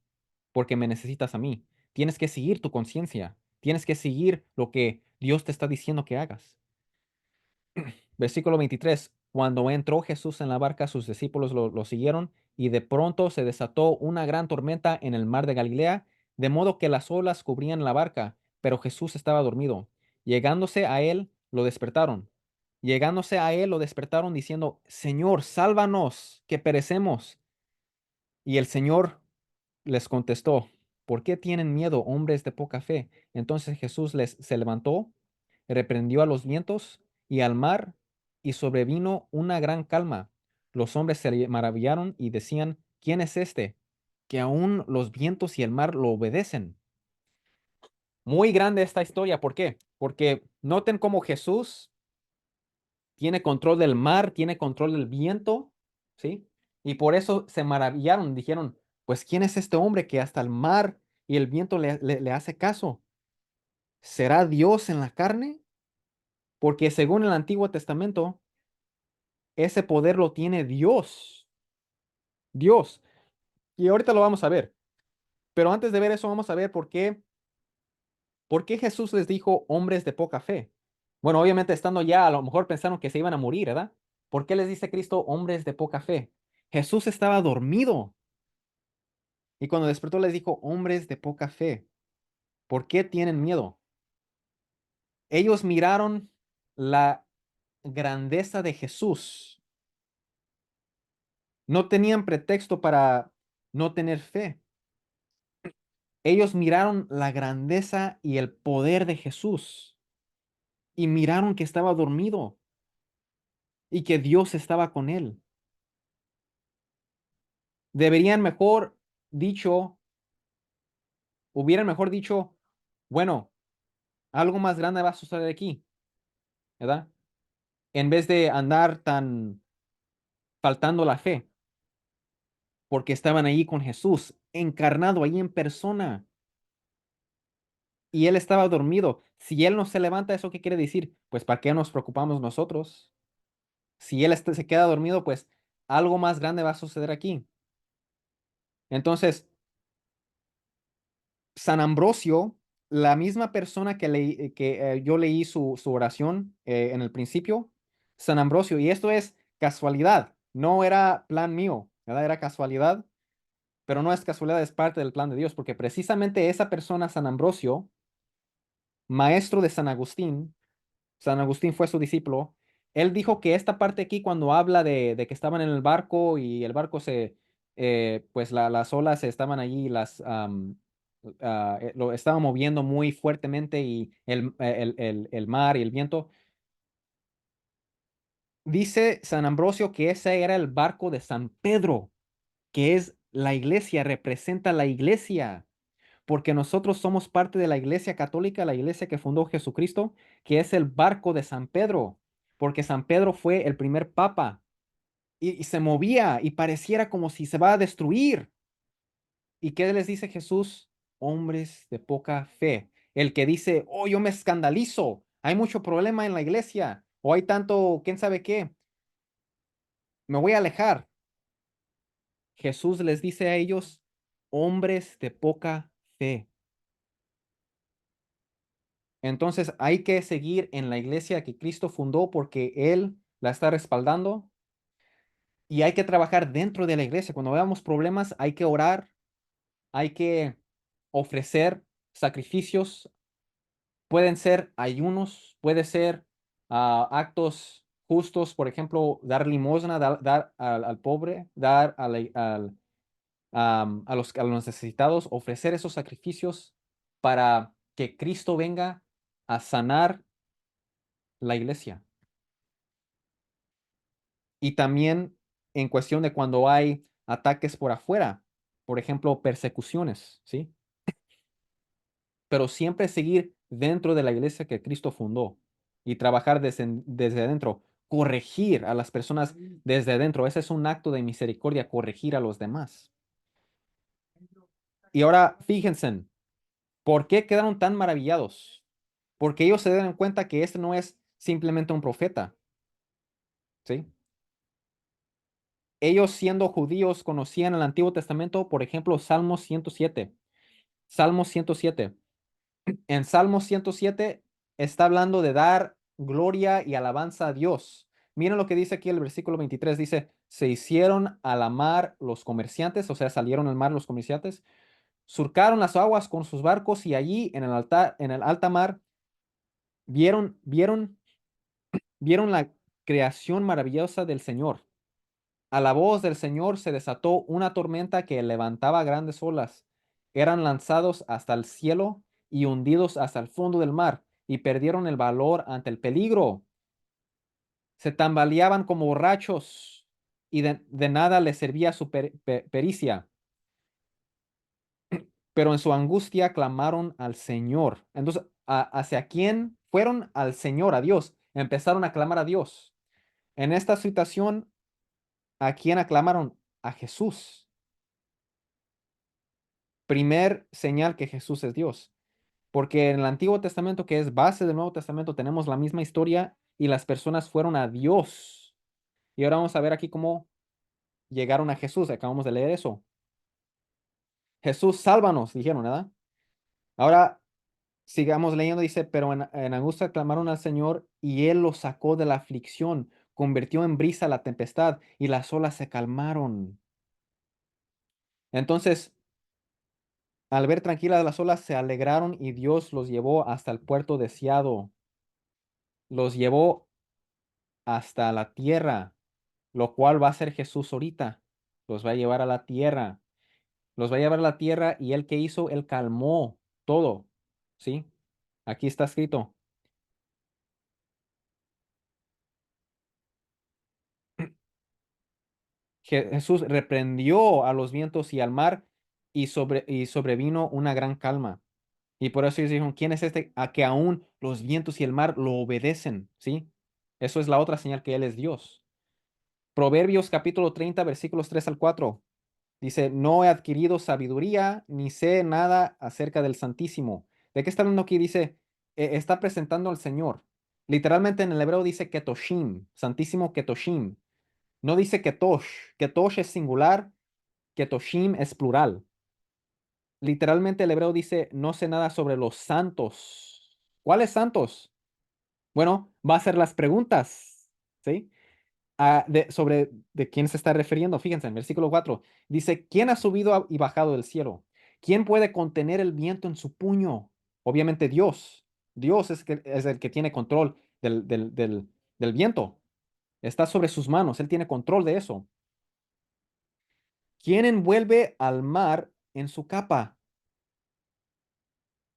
porque me necesitas a mí. Tienes que seguir tu conciencia. Tienes que seguir lo que Dios te está diciendo que hagas. Versículo 23. Cuando entró Jesús en la barca, sus discípulos lo siguieron y de pronto se desató una gran tormenta en el mar de Galilea, de modo que las olas cubrían la barca, pero Jesús estaba dormido. Llegándose a él, lo despertaron. Llegándose a él, lo despertaron diciendo, Señor, sálvanos, que perecemos. Y el Señor les contestó. ¿Por qué tienen miedo, hombres de poca fe? Entonces Jesús se levantó, reprendió a los vientos y al mar, y sobrevino una gran calma. Los hombres se maravillaron y decían, ¿quién es este? Que aún los vientos y el mar lo obedecen. Muy grande esta historia. ¿Por qué? Porque noten cómo Jesús tiene control del mar, tiene control del viento, ¿sí? Y por eso se maravillaron, dijeron, pues ¿quién es este hombre que hasta el mar y el viento le hace caso? ¿Será Dios en la carne? Porque según el Antiguo Testamento, ese poder lo tiene Dios, Dios. Y ahorita lo vamos a ver. Pero antes de ver eso, vamos a ver por qué Jesús les dijo hombres de poca fe. Bueno, obviamente estando ya, a lo mejor pensaron que se iban a morir, ¿verdad? ¿Por qué les dice Cristo hombres de poca fe? Jesús estaba dormido y cuando despertó les dijo hombres de poca fe. ¿Por qué tienen miedo? Ellos miraron la grandeza de Jesús. No tenían pretexto para no tener fe. Ellos miraron la grandeza y el poder de Jesús y miraron que estaba dormido y que Dios estaba con él. Deberían mejor dicho, hubieran mejor dicho, bueno, algo más grande va a suceder aquí, ¿verdad? En vez de andar tan faltando la fe, porque estaban ahí con Jesús, encarnado ahí en persona, y él estaba dormido. Si él no se levanta, ¿eso qué quiere decir? Pues ¿para qué nos preocupamos nosotros? Si él se queda dormido, pues algo más grande va a suceder aquí. Entonces, San Ambrosio, la misma persona que yo leí su oración en el principio, San Ambrosio, y esto es casualidad, no era plan mío, ¿verdad? Era casualidad, pero no es casualidad, es parte del plan de Dios, porque precisamente esa persona, San Ambrosio, maestro de San Agustín fue su discípulo. Él dijo que esta parte aquí, cuando habla de que estaban en el barco y el barco pues las olas estaban allí, lo estaban moviendo muy fuertemente y el mar y el viento. Dice San Ambrosio que ese era el barco de San Pedro, que es la iglesia, representa la iglesia porque nosotros somos parte de la Iglesia Católica, la iglesia que fundó Jesucristo, que es el barco de San Pedro, porque San Pedro fue el primer papa y se movía y pareciera como si se va a destruir. ¿Y qué les dice Jesús? Hombres de poca fe. El que dice, oh, yo me escandalizo, hay mucho problema en la iglesia, o hay tanto, quién sabe qué, me voy a alejar. Jesús les dice a ellos, hombres de poca fe. Entonces hay que seguir en la iglesia que Cristo fundó porque Él la está respaldando y hay que trabajar dentro de la iglesia. Cuando veamos problemas hay que orar, hay que ofrecer sacrificios. Pueden ser ayunos, puede ser actos justos, por ejemplo, dar limosna, dar al pobre, dar a los necesitados, ofrecer esos sacrificios para que Cristo venga a sanar la iglesia. Y también en cuestión de cuando hay ataques por afuera, por ejemplo, persecuciones, ¿sí? Pero siempre seguir dentro de la iglesia que Cristo fundó y trabajar desde adentro, corregir a las personas desde adentro. Ese es un acto de misericordia, corregir a los demás. Y ahora, fíjense, ¿por qué quedaron tan maravillados? Porque ellos se dan cuenta que este no es simplemente un profeta, ¿sí? Ellos siendo judíos conocían el Antiguo Testamento, por ejemplo, Salmo 107. Salmo 107. En Salmo 107 está hablando de dar gloria y alabanza a Dios. Miren lo que dice aquí el versículo 23. Dice, se hicieron a la mar los comerciantes, o sea, salieron al mar los comerciantes, surcaron las aguas con sus barcos y allí en el alta mar vieron la creación maravillosa del Señor. A la voz del Señor se desató una tormenta que levantaba grandes olas. eran lanzados hasta el cielo y hundidos hasta el fondo del mar, y perdieron el valor ante el peligro. Se tambaleaban como borrachos, y de nada les servía su pericia, pero en su angustia clamaron al Señor. Entonces, ¿hacia quién fueron? Al Señor, a Dios. Empezaron a clamar a Dios. En esta situación, ¿a quién aclamaron? A Jesús. Primer señal que Jesús es Dios. Porque en el Antiguo Testamento, que es base del Nuevo Testamento, tenemos la misma historia y las personas fueron a Dios. Y ahora vamos a ver aquí cómo llegaron a Jesús. Acabamos de leer eso. Jesús, sálvanos, dijeron, ¿verdad? Ahora sigamos leyendo, dice, pero en angustia clamaron al Señor y Él los sacó de la aflicción, convirtió en brisa la tempestad y las olas se calmaron. Entonces, al ver tranquilas las olas, se alegraron y Dios los llevó hasta el puerto deseado. Los llevó hasta la tierra, lo cual va a ser Jesús ahorita. Los va a llevar a la tierra. Los va a llevar a la tierra y Él que hizo, Él calmó todo. ¿Sí? Aquí está escrito. Jesús reprendió a los vientos y al mar y sobrevino una gran calma. Y por eso ellos dijeron, ¿quién es este a que aún los vientos y el mar lo obedecen? ¿Sí? Eso es la otra señal que Él es Dios. Proverbios capítulo 30 versículos 3 al 4. Dice, no he adquirido sabiduría ni sé nada acerca del Santísimo. ¿De qué está hablando aquí? Dice, está presentando al Señor. Literalmente en el hebreo dice Ketoshim, Santísimo Ketoshim. No dice Ketosh. Ketosh es singular, Ketoshim es plural. Literalmente el hebreo dice, no sé nada sobre los santos. ¿Cuáles santos? Bueno, va a hacer las preguntas, ¿sí? Sobre de quién se está refiriendo. Fíjense, en versículo 4 dice, ¿quién ha subido y bajado del cielo? ¿Quién puede contener el viento en su puño? Obviamente Dios. Dios es el que tiene control del viento. Está sobre sus manos. Él tiene control de eso. ¿Quién envuelve al mar en su capa?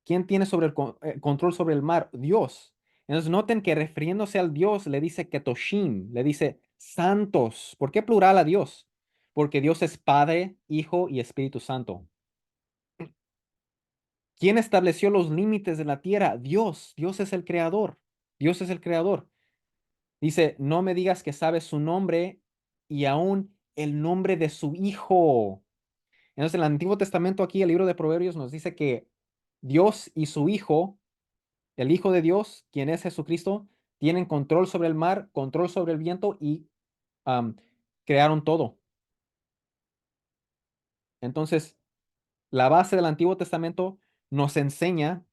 ¿Quién tiene sobre control sobre el mar? Dios. Entonces noten que refiriéndose al Dios le dice Ketoshim, le dice santos. ¿Por qué plural a Dios? Porque Dios es Padre, Hijo y Espíritu Santo. ¿Quién estableció los límites de la tierra? Dios. Dios es el creador. Dios es el creador. Dice, no me digas que sabes su nombre y aún el nombre de su Hijo. Entonces, el Antiguo Testamento aquí, el libro de Proverbios, nos dice que Dios y su Hijo, el Hijo de Dios, quien es Jesucristo, tienen control sobre el mar, control sobre el viento y am, crearon todo. Entonces, la base del Antiguo Testamento nos enseña,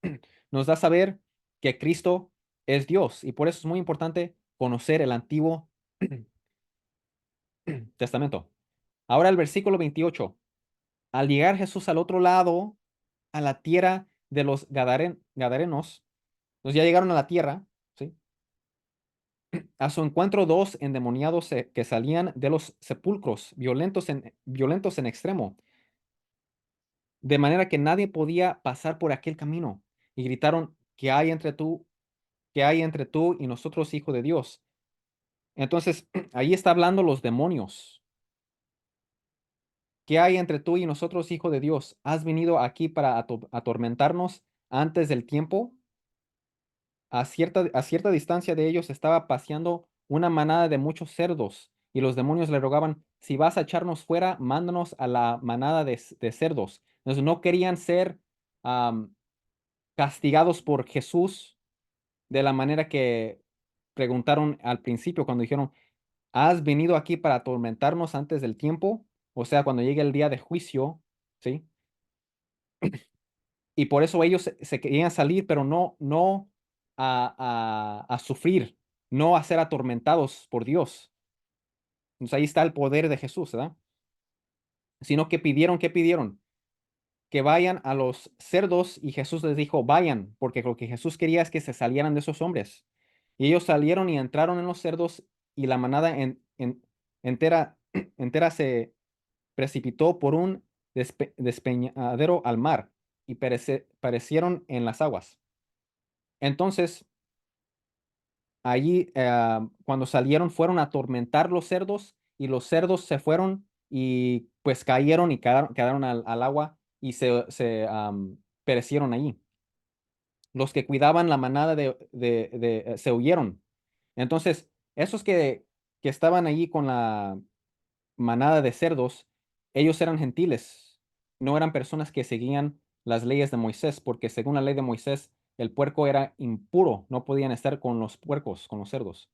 nos da a saber que Cristo es Dios y por eso es muy importante conocer el Antiguo Testamento. Ahora el versículo 28. Al llegar Jesús al otro lado, a la tierra de los Gadarenos, pues ya llegaron a la tierra, ¿sí? A su encuentro dos endemoniados que salían de los sepulcros, violentos en extremo, de manera que nadie podía pasar por aquel camino. Y gritaron, qué hay entre tú y nosotros, hijo de Dios? Entonces, ahí está hablando los demonios. ¿Qué hay entre tú y nosotros, hijo de Dios? ¿Has venido aquí para atormentarnos antes del tiempo? A cierta distancia de ellos estaba paseando una manada de muchos cerdos, y los demonios le rogaban, si vas a echarnos fuera, mándanos a la manada de cerdos. Entonces no querían ser am, castigados por Jesús de la manera que preguntaron al principio cuando dijeron, ¿has venido aquí para atormentarnos antes del tiempo? O sea, cuando llegue el día de juicio, ¿sí? Y por eso ellos se querían salir, pero no a sufrir, no a ser atormentados por Dios. Entonces ahí está el poder de Jesús, ¿verdad? Sino que pidieron, ¿qué pidieron? Que vayan a los cerdos y Jesús les dijo, vayan, porque lo que Jesús quería es que se salieran de esos hombres. Y ellos salieron y entraron en los cerdos y la manada entera, entera se precipitó por un despeñadero al mar y perecieron en las aguas. Entonces, allí, cuando salieron, fueron a atormentar los cerdos y los cerdos se fueron y pues cayeron y quedaron al agua y perecieron allí. Los que cuidaban la manada se huyeron. Entonces, esos que estaban allí con la manada de cerdos, ellos eran gentiles, no eran personas que seguían las leyes de Moisés, porque según la ley de Moisés, el puerco era impuro, no podían estar con los puercos, con los cerdos.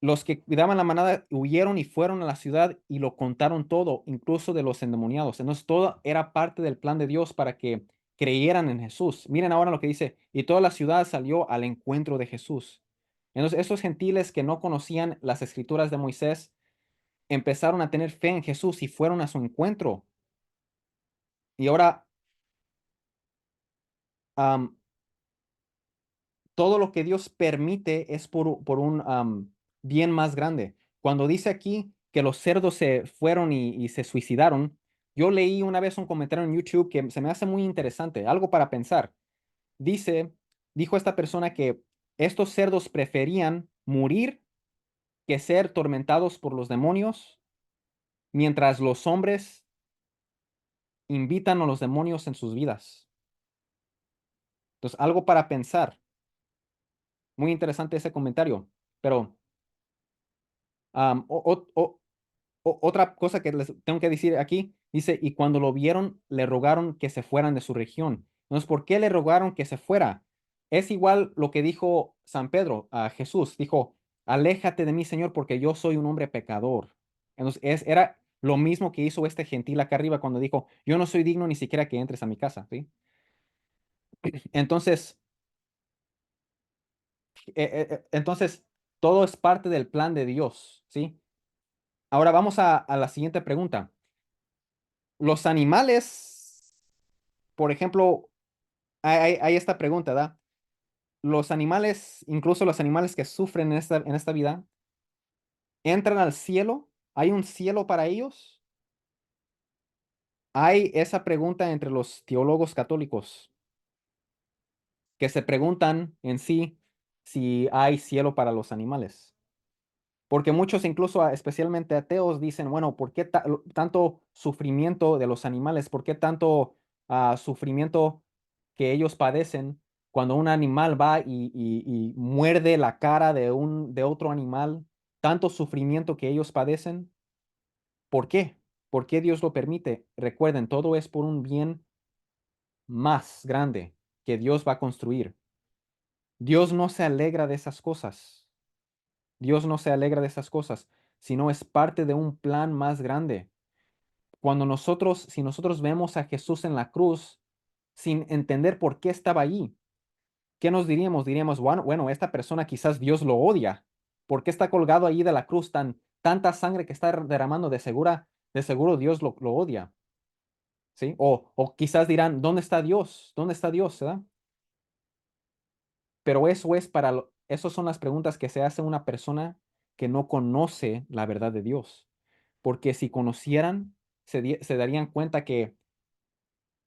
Los que cuidaban la manada huyeron y fueron a la ciudad y lo contaron todo, incluso de los endemoniados. Entonces, todo era parte del plan de Dios para que creyeran en Jesús. Miren ahora lo que dice, y toda la ciudad salió al encuentro de Jesús. Entonces, esos gentiles que no conocían las escrituras de Moisés empezaron a tener fe en Jesús y fueron a su encuentro. Y ahora, am, todo lo que Dios permite es por un bien más grande. Cuando dice aquí que los cerdos se fueron y se suicidaron, yo leí una vez un comentario en YouTube que se me hace muy interesante, algo para pensar. Dice, dijo esta persona que estos cerdos preferían morir que ser tormentados por los demonios, mientras los hombres invitan a los demonios en sus vidas. Entonces, algo para pensar. Muy interesante ese comentario, pero am, o- o- otra cosa que les tengo que decir aquí, dice, y cuando lo vieron, le rogaron que se fueran de su región. Entonces, ¿por qué le rogaron que se fuera? Es igual lo que dijo San Pedro a Jesús. Dijo, aléjate de mí, Señor, porque yo soy un hombre pecador. Entonces, era lo mismo que hizo este gentil acá arriba cuando dijo, yo no soy digno ni siquiera que entres a mi casa, ¿sí? Entonces, entonces, todo es parte del plan de Dios, ¿sí? Ahora vamos a la siguiente pregunta. Los animales, por ejemplo, hay esta pregunta, ¿da? Los animales, incluso los animales que sufren en esta vida, ¿entran al cielo? ¿Hay un cielo para ellos? Hay esa pregunta entre los teólogos católicos que se preguntan en sí si hay cielo para los animales. Porque muchos, incluso especialmente ateos, dicen, bueno, ¿por qué tanto sufrimiento de los animales? ¿Por qué tanto sufrimiento que ellos padecen cuando un animal va y muerde la cara de otro animal? Tanto sufrimiento que ellos padecen. ¿Por qué? ¿Por qué Dios lo permite? Recuerden, todo es por un bien más grande que Dios va a construir. Dios no se alegra de esas cosas. Dios no se alegra de esas cosas, sino es parte de un plan más grande. Si nosotros vemos a Jesús en la cruz sin entender por qué estaba allí, ¿qué nos diríamos? Diríamos, bueno, esta persona quizás Dios lo odia. ¿Por qué está colgado allí de la cruz tanta sangre que está derramando? De seguro Dios lo odia, ¿sí? O quizás dirán, ¿dónde está Dios? ¿Dónde está Dios? ¿verdad? Pero esas son las preguntas que se hace una persona que no conoce la verdad de Dios. Porque si conocieran, se darían cuenta que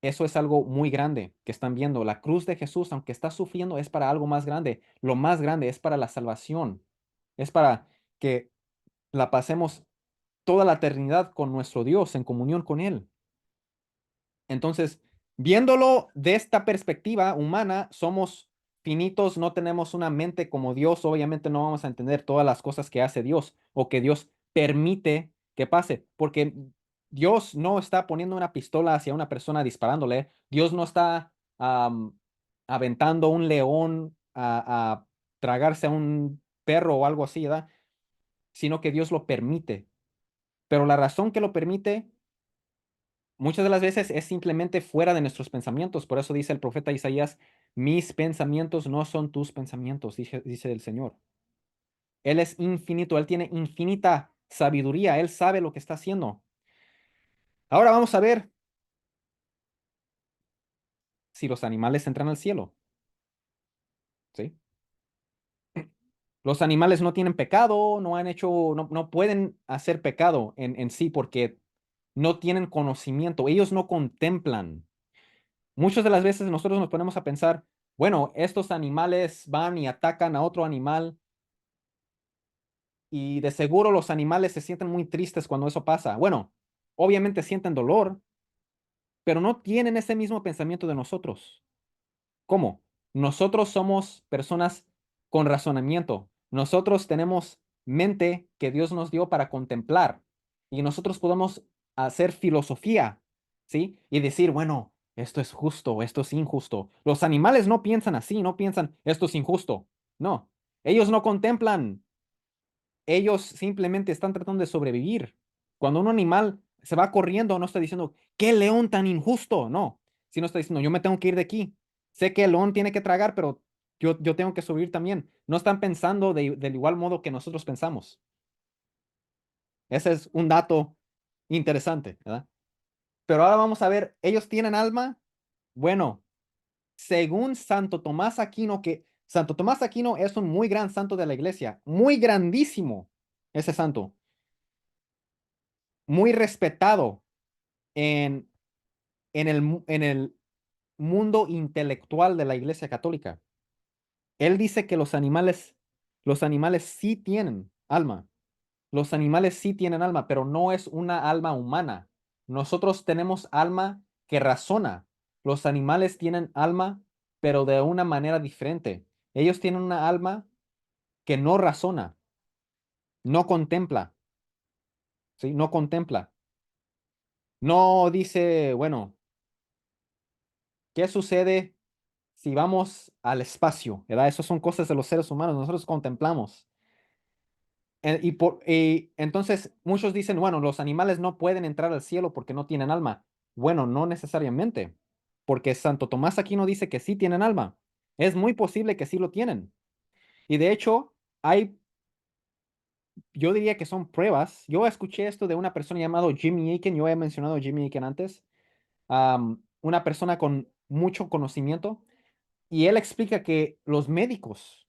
eso es algo muy grande que están viendo. La cruz de Jesús, aunque está sufriendo, es para algo más grande. Lo más grande es para la salvación. Es para que la pasemos toda la eternidad con nuestro Dios, en comunión con Él. Entonces, viéndolo de esta perspectiva humana, somos finitos, no tenemos una mente como Dios, obviamente no vamos a entender todas las cosas que hace Dios o que Dios permite que pase, porque Dios no está poniendo una pistola hacia una persona disparándole, Dios no está aventando un león a tragarse a un perro o algo así, ¿verdad? Sino que Dios lo permite. Pero la razón que lo permite muchas de las veces es simplemente fuera de nuestros pensamientos. Por eso dice el profeta Isaías, mis pensamientos no son tus pensamientos, dice el Señor. Él es infinito, Él tiene infinita sabiduría, Él sabe lo que está haciendo. Ahora vamos a ver si los animales entran al cielo. ¿Sí? Los animales no tienen pecado, no han hecho, no pueden hacer pecado en sí porque no tienen conocimiento, ellos no contemplan. Muchas de las veces nosotros nos ponemos a pensar, bueno, estos animales van y atacan a otro animal y de seguro los animales se sienten muy tristes cuando eso pasa. Bueno, obviamente sienten dolor, pero no tienen ese mismo pensamiento de nosotros. ¿Cómo? Nosotros somos personas con razonamiento. Nosotros tenemos mente que Dios nos dio para contemplar y nosotros podemos hacer filosofía, ¿sí? Y decir, bueno, esto es justo, esto es injusto. Los animales no piensan así, no piensan, esto es injusto. No, ellos no contemplan, ellos simplemente están tratando de sobrevivir. Cuando un animal se va corriendo, no está diciendo, qué león tan injusto, no, sino está diciendo, yo me tengo que ir de aquí. Sé que el león tiene que tragar, pero yo tengo que subir también. No están pensando del igual modo que nosotros pensamos. Ese es un dato interesante, ¿verdad? Pero ahora vamos a ver, ¿ellos tienen alma? Bueno, según Santo Tomás Aquino, que Santo Tomás Aquino es un muy gran santo de la iglesia, muy grandísimo ese santo, muy respetado en, en el mundo intelectual de la Iglesia Católica. Él dice que los animales sí tienen alma. Los animales sí tienen alma, pero no es una alma humana. Nosotros tenemos alma que razona. Los animales tienen alma, pero de una manera diferente. Ellos tienen una alma que no razona, no contempla, ¿sí? No contempla. No dice, bueno, ¿qué sucede si vamos al espacio? ¿Verdad? Esas son cosas de los seres humanos, nosotros contemplamos. Y entonces muchos dicen, bueno, los animales no pueden entrar al cielo porque no tienen alma. Bueno, no necesariamente, porque Santo Tomás Aquino dice que sí tienen alma. Es muy posible que sí lo tienen. Y de hecho, yo diría que son pruebas. Yo escuché esto de una persona llamado Jimmy Akin, yo he mencionado a Jimmy Akin antes, una persona con mucho conocimiento, y él explica que los médicos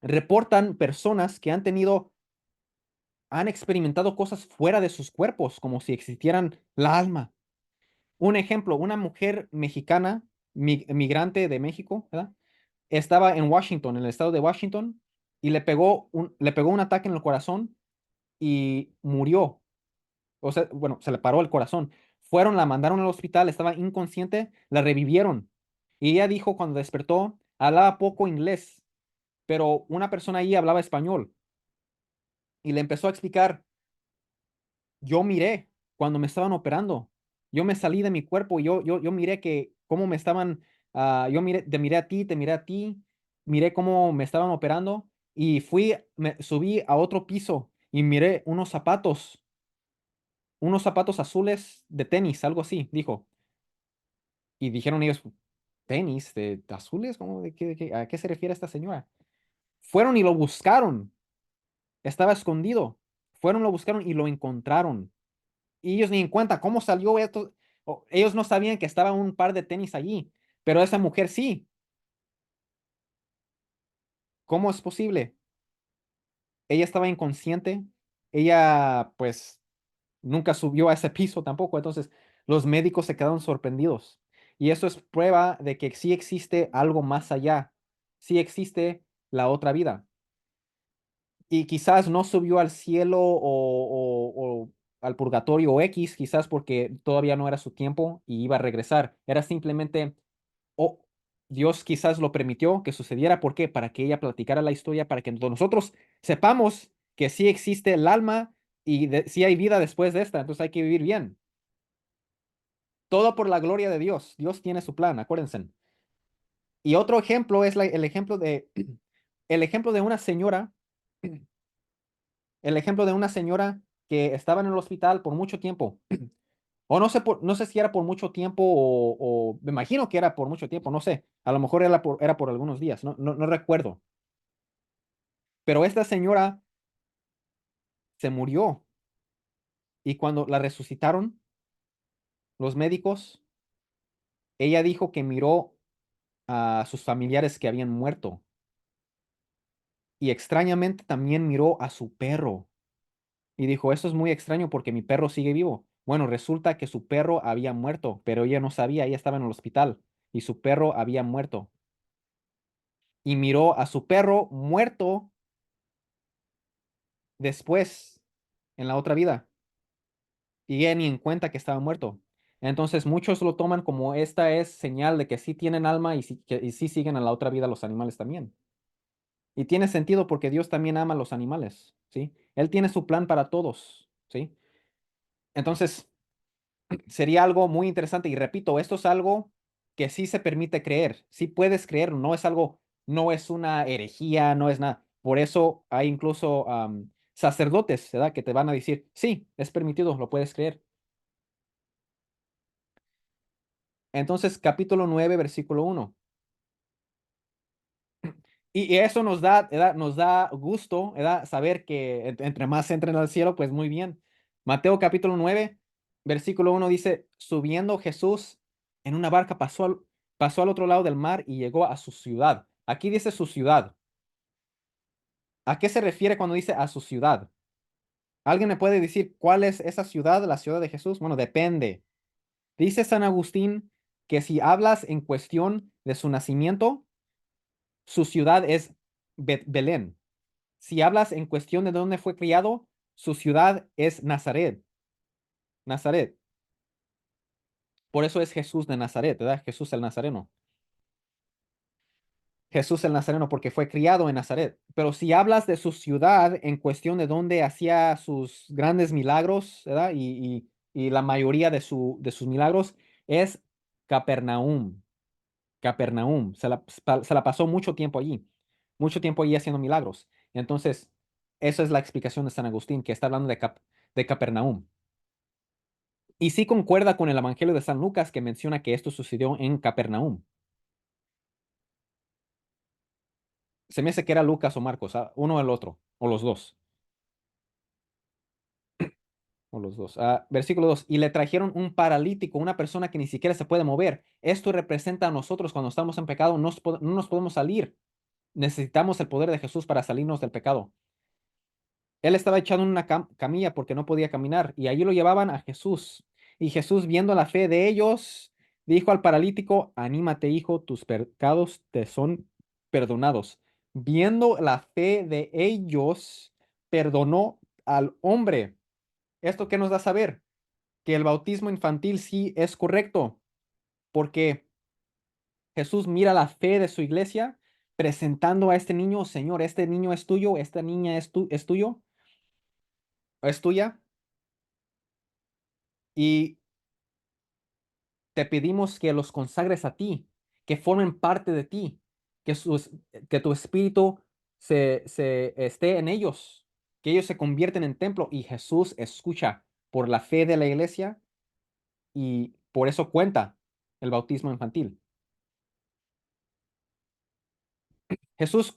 reportan personas que han experimentado cosas fuera de sus cuerpos, como si existieran la alma. Un ejemplo, una mujer mexicana, migrante de México, ¿verdad? Estaba en Washington, en el estado de Washington, y le pegó un ataque en el corazón y murió. O sea, bueno, se le paró el corazón. La mandaron al hospital, estaba inconsciente, la revivieron. Y ella dijo cuando despertó, hablaba poco inglés, pero una persona ahí hablaba español y le empezó a explicar, yo miré cuando me estaban operando, yo me salí de mi cuerpo, yo miré que cómo me estaban, yo miré, te miré a ti, te miré a ti, miré cómo me estaban operando y me subí a otro piso y miré unos zapatos azules de tenis, algo así, dijo. Y dijeron ellos, ¿tenis de azules? ¿Cómo, a qué se refiere esta señora? Fueron y lo buscaron, estaba escondido. Fueron, lo buscaron y lo encontraron. Y ellos ni en cuenta cómo salió esto. Ellos no sabían que estaba un par de tenis allí, pero esa mujer sí. ¿Cómo es posible? Ella estaba inconsciente. Ella, pues, nunca subió a ese piso tampoco. Entonces, los médicos se quedaron sorprendidos. Y eso es prueba de que sí existe algo más allá. Sí existe la otra vida. Y quizás no subió al cielo o al purgatorio o X, quizás porque todavía no era su tiempo y iba a regresar. Era simplemente, o Dios quizás lo permitió que sucediera. ¿Por qué? Para que ella platicara la historia, para que nosotros sepamos que sí existe el alma y sí hay vida después de esta. Entonces hay que vivir bien. Todo por la gloria de Dios. Dios tiene su plan, acuérdense. Y otro ejemplo es el ejemplo el ejemplo de una señora, el ejemplo de una señora que estaba en el hospital por mucho tiempo. O no sé, no sé si era por mucho tiempo o me imagino que era por mucho tiempo, no sé. A lo mejor era por algunos días, no recuerdo. Pero esta señora se murió y cuando la resucitaron los médicos, ella dijo que miró a sus familiares que habían muerto y extrañamente también miró a su perro. Y dijo, esto es muy extraño porque mi perro sigue vivo. Bueno, resulta que su perro había muerto, pero ella no sabía, ella estaba en el hospital y su perro había muerto. Y miró a su perro muerto después en la otra vida y ella ni en cuenta que estaba muerto. Entonces muchos lo toman como esta es señal de que sí tienen alma y y sí siguen en la otra vida los animales también. Y tiene sentido porque Dios también ama a los animales, ¿sí? Él tiene su plan para todos, ¿sí? Entonces, sería algo muy interesante. Y repito, esto es algo que sí se permite creer, sí puedes creer, no es algo, no es una herejía, no es nada. Por eso hay incluso sacerdotes, ¿verdad? Que te van a decir, sí, es permitido, lo puedes creer. Entonces, capítulo 9 versículo 1. Y eso nos da, ¿verdad? Nos da gusto, ¿verdad? Saber que entre más entren al cielo, pues muy bien. Mateo capítulo 9 versículo 1 dice, subiendo Jesús en una barca, pasó al otro lado del mar y llegó a su ciudad. Aquí dice su ciudad. ¿A qué se refiere cuando dice a su ciudad? ¿Alguien me puede decir cuál es esa ciudad, la ciudad de Jesús? Bueno, depende. Dice San Agustín que si hablas en cuestión de su nacimiento, su ciudad es Belén. Si hablas en cuestión de dónde fue criado, su ciudad es Nazaret. Nazaret. Por eso es Jesús de Nazaret, ¿verdad? Jesús el Nazareno. Jesús el Nazareno porque fue criado en Nazaret. Pero si hablas de su ciudad en cuestión de dónde hacía sus grandes milagros, ¿verdad? Y la mayoría de sus milagros es Capernaum. Capernaum. Se la pasó mucho tiempo allí haciendo milagros. Entonces, esa es la explicación de San Agustín, que está hablando de Capernaum. Y sí concuerda con el Evangelio de San Lucas que menciona que esto sucedió en Capernaum. Se me hace que era Lucas o Marcos, uno o el otro, o los dos, o los dos. Versículo 2. Y le trajeron un paralítico, una persona que ni siquiera se puede mover. Esto representa a nosotros cuando estamos en pecado, no nos podemos salir. Necesitamos el poder de Jesús para salirnos del pecado. Él estaba echado en una camilla porque no podía caminar y allí lo llevaban a Jesús. Y Jesús, viendo la fe de ellos, dijo al paralítico, anímate, hijo, tus pecados te son perdonados. Viendo la fe de ellos, perdonó al hombre. ¿Esto qué nos da a saber? Que el bautismo infantil sí es correcto, porque Jesús mira la fe de su iglesia presentando a este niño, Señor, este niño es tuyo, esta niña es tuyo, es tuya. Y te pedimos que los consagres a ti, que formen parte de ti, que tu espíritu se esté en ellos, que ellos se convierten en templo y Jesús escucha por la fe de la iglesia y por eso cuenta el bautismo infantil. Jesús,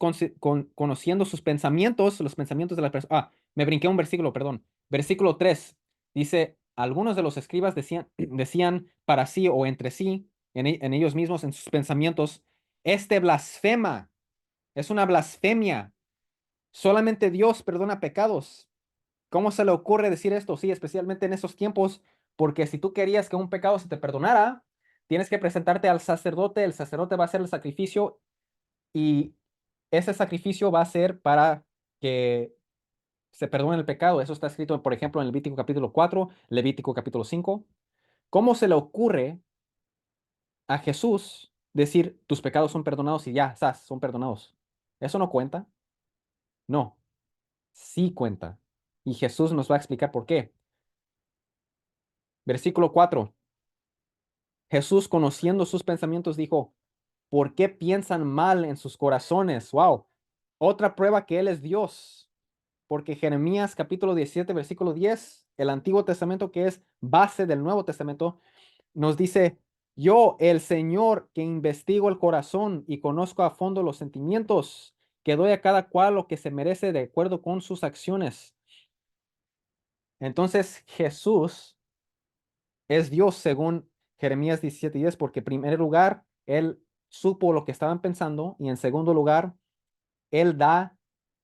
conociendo sus pensamientos, los pensamientos de la persona. Me brinqué un versículo, perdón. Versículo 3 dice: algunos de los escribas decían para sí o entre sí, en ellos mismos, en sus pensamientos, este blasfema, es una blasfemia. Solamente Dios perdona pecados. ¿Cómo se le ocurre decir esto? Sí, especialmente en esos tiempos, porque si tú querías que un pecado se te perdonara, tienes que presentarte al sacerdote, el sacerdote va a hacer el sacrificio y ese sacrificio va a ser para que se perdone el pecado. Eso está escrito, por ejemplo, en Levítico capítulo 4, Levítico capítulo 5. ¿Cómo se le ocurre a Jesús decir tus pecados son perdonados y ya, estás, son perdonados? ¿Eso no cuenta? No, sí cuenta. Y Jesús nos va a explicar por qué. Versículo 4. Jesús, conociendo sus pensamientos, dijo, ¿por qué piensan mal en sus corazones? Wow. Otra prueba que Él es Dios. Porque Jeremías capítulo 17 versículo 10, el Antiguo Testamento que es base del Nuevo Testamento, nos dice, yo, el Señor, que investigo el corazón y conozco a fondo los sentimientos, que doy a cada cual lo que se merece de acuerdo con sus acciones. Entonces Jesús es Dios según Jeremías 17:10, porque en primer lugar, Él supo lo que estaban pensando y en segundo lugar, Él da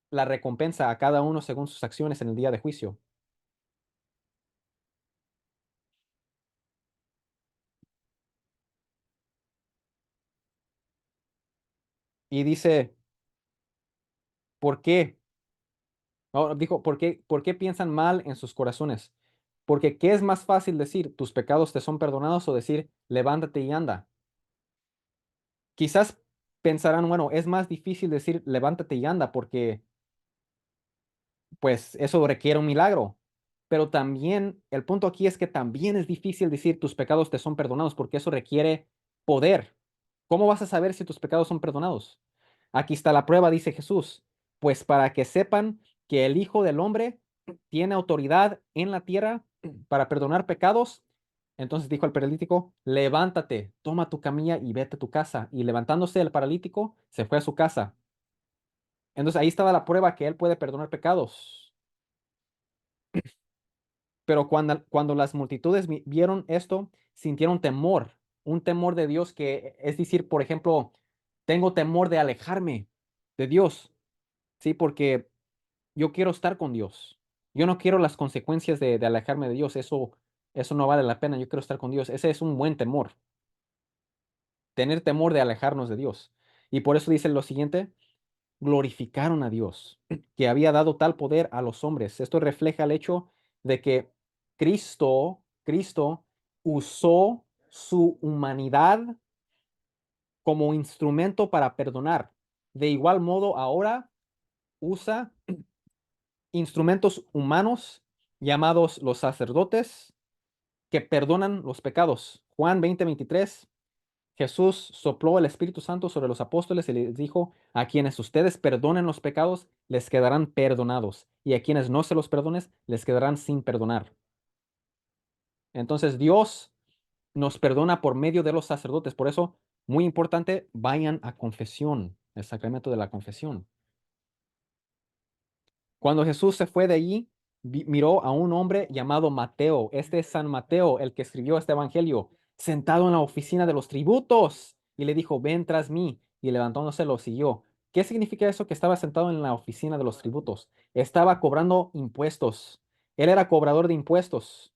la recompensa a cada uno según sus acciones en el día de juicio. Y dice, ¿por qué? No, dijo, por qué piensan mal en sus corazones? Porque ¿qué es más fácil decir, tus pecados te son perdonados o decir, levántate y anda? Quizás pensarán, bueno, es más difícil decir, levántate y anda porque pues eso requiere un milagro. Pero también, el punto aquí es que también es difícil decir tus pecados te son perdonados porque eso requiere poder. ¿Cómo vas a saber si tus pecados son perdonados? Aquí está la prueba, dice Jesús. Pues para que sepan que el Hijo del Hombre tiene autoridad en la tierra para perdonar pecados. Entonces dijo al paralítico, levántate, toma tu camilla y vete a tu casa. Y levantándose el paralítico, se fue a su casa. Entonces ahí estaba la prueba que él puede perdonar pecados. Pero cuando las multitudes vieron esto, sintieron temor, un temor de Dios que es decir, por ejemplo, tengo temor de alejarme de Dios, ¿sí? Porque yo quiero estar con Dios. Yo no quiero las consecuencias de alejarme de Dios. Eso no vale la pena. Yo quiero estar con Dios. Ese es un buen temor, tener temor de alejarnos de Dios. Y por eso dice lo siguiente, glorificaron a Dios, que había dado tal poder a los hombres. Esto refleja el hecho de que Cristo usó su humanidad como instrumento para perdonar. De igual modo, ahora usa instrumentos humanos llamados los sacerdotes que perdonan los pecados. Juan 20:23. Jesús sopló el Espíritu Santo sobre los apóstoles y les dijo, a quienes ustedes perdonen los pecados, les quedarán perdonados, y a quienes no se los perdones, les quedarán sin perdonar. Entonces Dios nos perdona por medio de los sacerdotes. Por eso, muy importante, vayan a confesión, el sacramento de la confesión. Cuando Jesús se fue de allí, miró a un hombre llamado Mateo. Este es San Mateo, el que escribió este evangelio, sentado en la oficina de los tributos. Y le dijo, ven tras mí. Y levantándose lo siguió. ¿Qué significa eso que estaba sentado en la oficina de los tributos? Estaba cobrando impuestos. Él era cobrador de impuestos.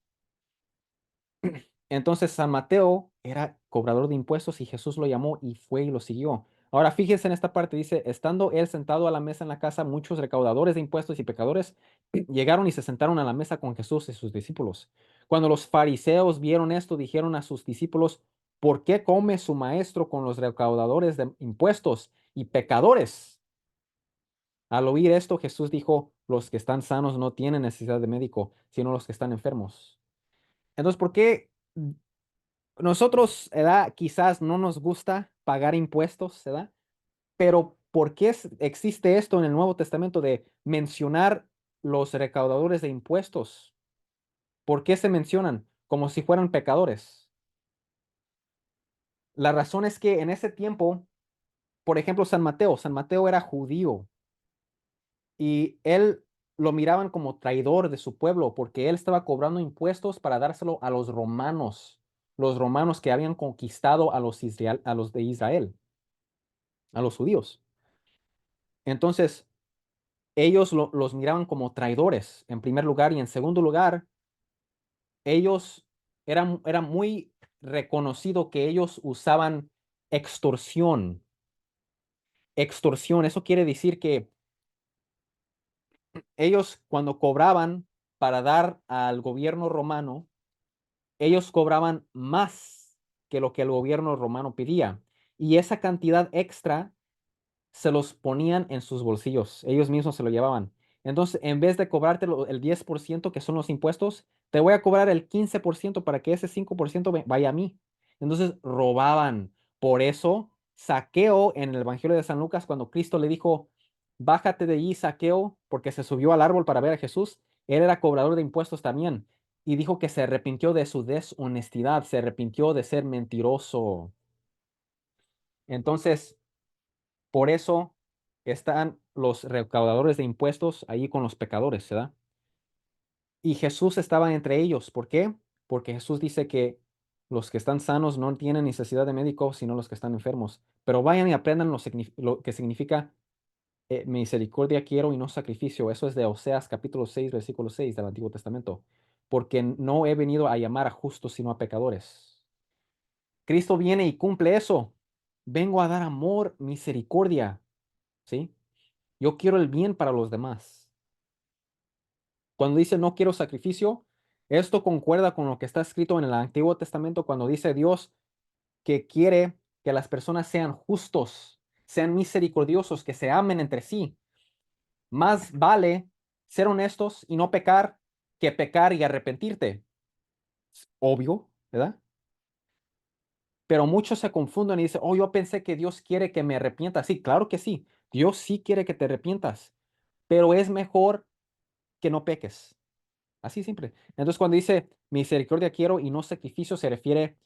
Entonces San Mateo era cobrador de impuestos y Jesús lo llamó y fue y lo siguió. Ahora fíjense en esta parte, dice, estando él sentado a la mesa en la casa, muchos recaudadores de impuestos y pecadores llegaron y se sentaron a la mesa con Jesús y sus discípulos. Cuando los fariseos vieron esto, dijeron a sus discípulos, ¿por qué come su maestro con los recaudadores de impuestos y pecadores? Al oír esto, Jesús dijo, los que están sanos no tienen necesidad de médico, sino los que están enfermos. Entonces, ¿por qué nosotros, ¿verdad? Quizás no nos gusta pagar impuestos, ¿verdad? Pero ¿por qué existe esto en el Nuevo Testamento de mencionar los recaudadores de impuestos? ¿Por qué se mencionan como si fueran pecadores? La razón es que en ese tiempo, por ejemplo, San Mateo era judío y él lo miraban como traidor de su pueblo porque él estaba cobrando impuestos para dárselo a los romanos que habían conquistado a los de Israel, a los judíos. Entonces, ellos los miraban como traidores, en primer lugar, y en segundo lugar, ellos era muy reconocido que ellos usaban extorsión. Extorsión, eso quiere decir que ellos cuando cobraban para dar al gobierno romano, ellos cobraban más que lo que el gobierno romano pedía. Y esa cantidad extra se los ponían en sus bolsillos, ellos mismos se lo llevaban. Entonces, en vez de cobrarte el 10% que son los impuestos, te voy a cobrar el 15% para que ese 5% vaya a mí. Entonces, robaban. Por eso, Saqueo en el Evangelio de San Lucas, cuando Cristo le dijo, bájate de allí, Saqueo, porque se subió al árbol para ver a Jesús, él era cobrador de impuestos también. Y dijo que se arrepintió de su deshonestidad, se arrepintió de ser mentiroso. Entonces, por eso están los recaudadores de impuestos ahí con los pecadores, ¿verdad? Y Jesús estaba entre ellos. ¿Por qué? Porque Jesús dice que los que están sanos no tienen necesidad de médico, sino los que están enfermos. Pero vayan y aprendan lo que significa misericordia quiero y no sacrificio. Eso es de Oseas capítulo 6 versículo 6 del Antiguo Testamento. Porque no he venido a llamar a justos, sino a pecadores. Cristo viene y cumple eso. vengo a dar amor, misericordia, ¿sí? Yo quiero el bien para los demás. Cuando dice no quiero sacrificio, esto concuerda con lo que está escrito en el Antiguo Testamento cuando dice Dios que quiere que las personas sean justos, sean misericordiosos, que se amen entre sí. Más vale ser honestos y no pecar que pecar y arrepentirte. Obvio, ¿verdad? Pero muchos se confunden y dicen, oh, yo pensé que Dios quiere que me arrepienta. Sí, claro que sí. Dios sí quiere que te arrepientas, pero es mejor que no peques. Así simple. Entonces, cuando dice misericordia quiero y no sacrificio, se refiere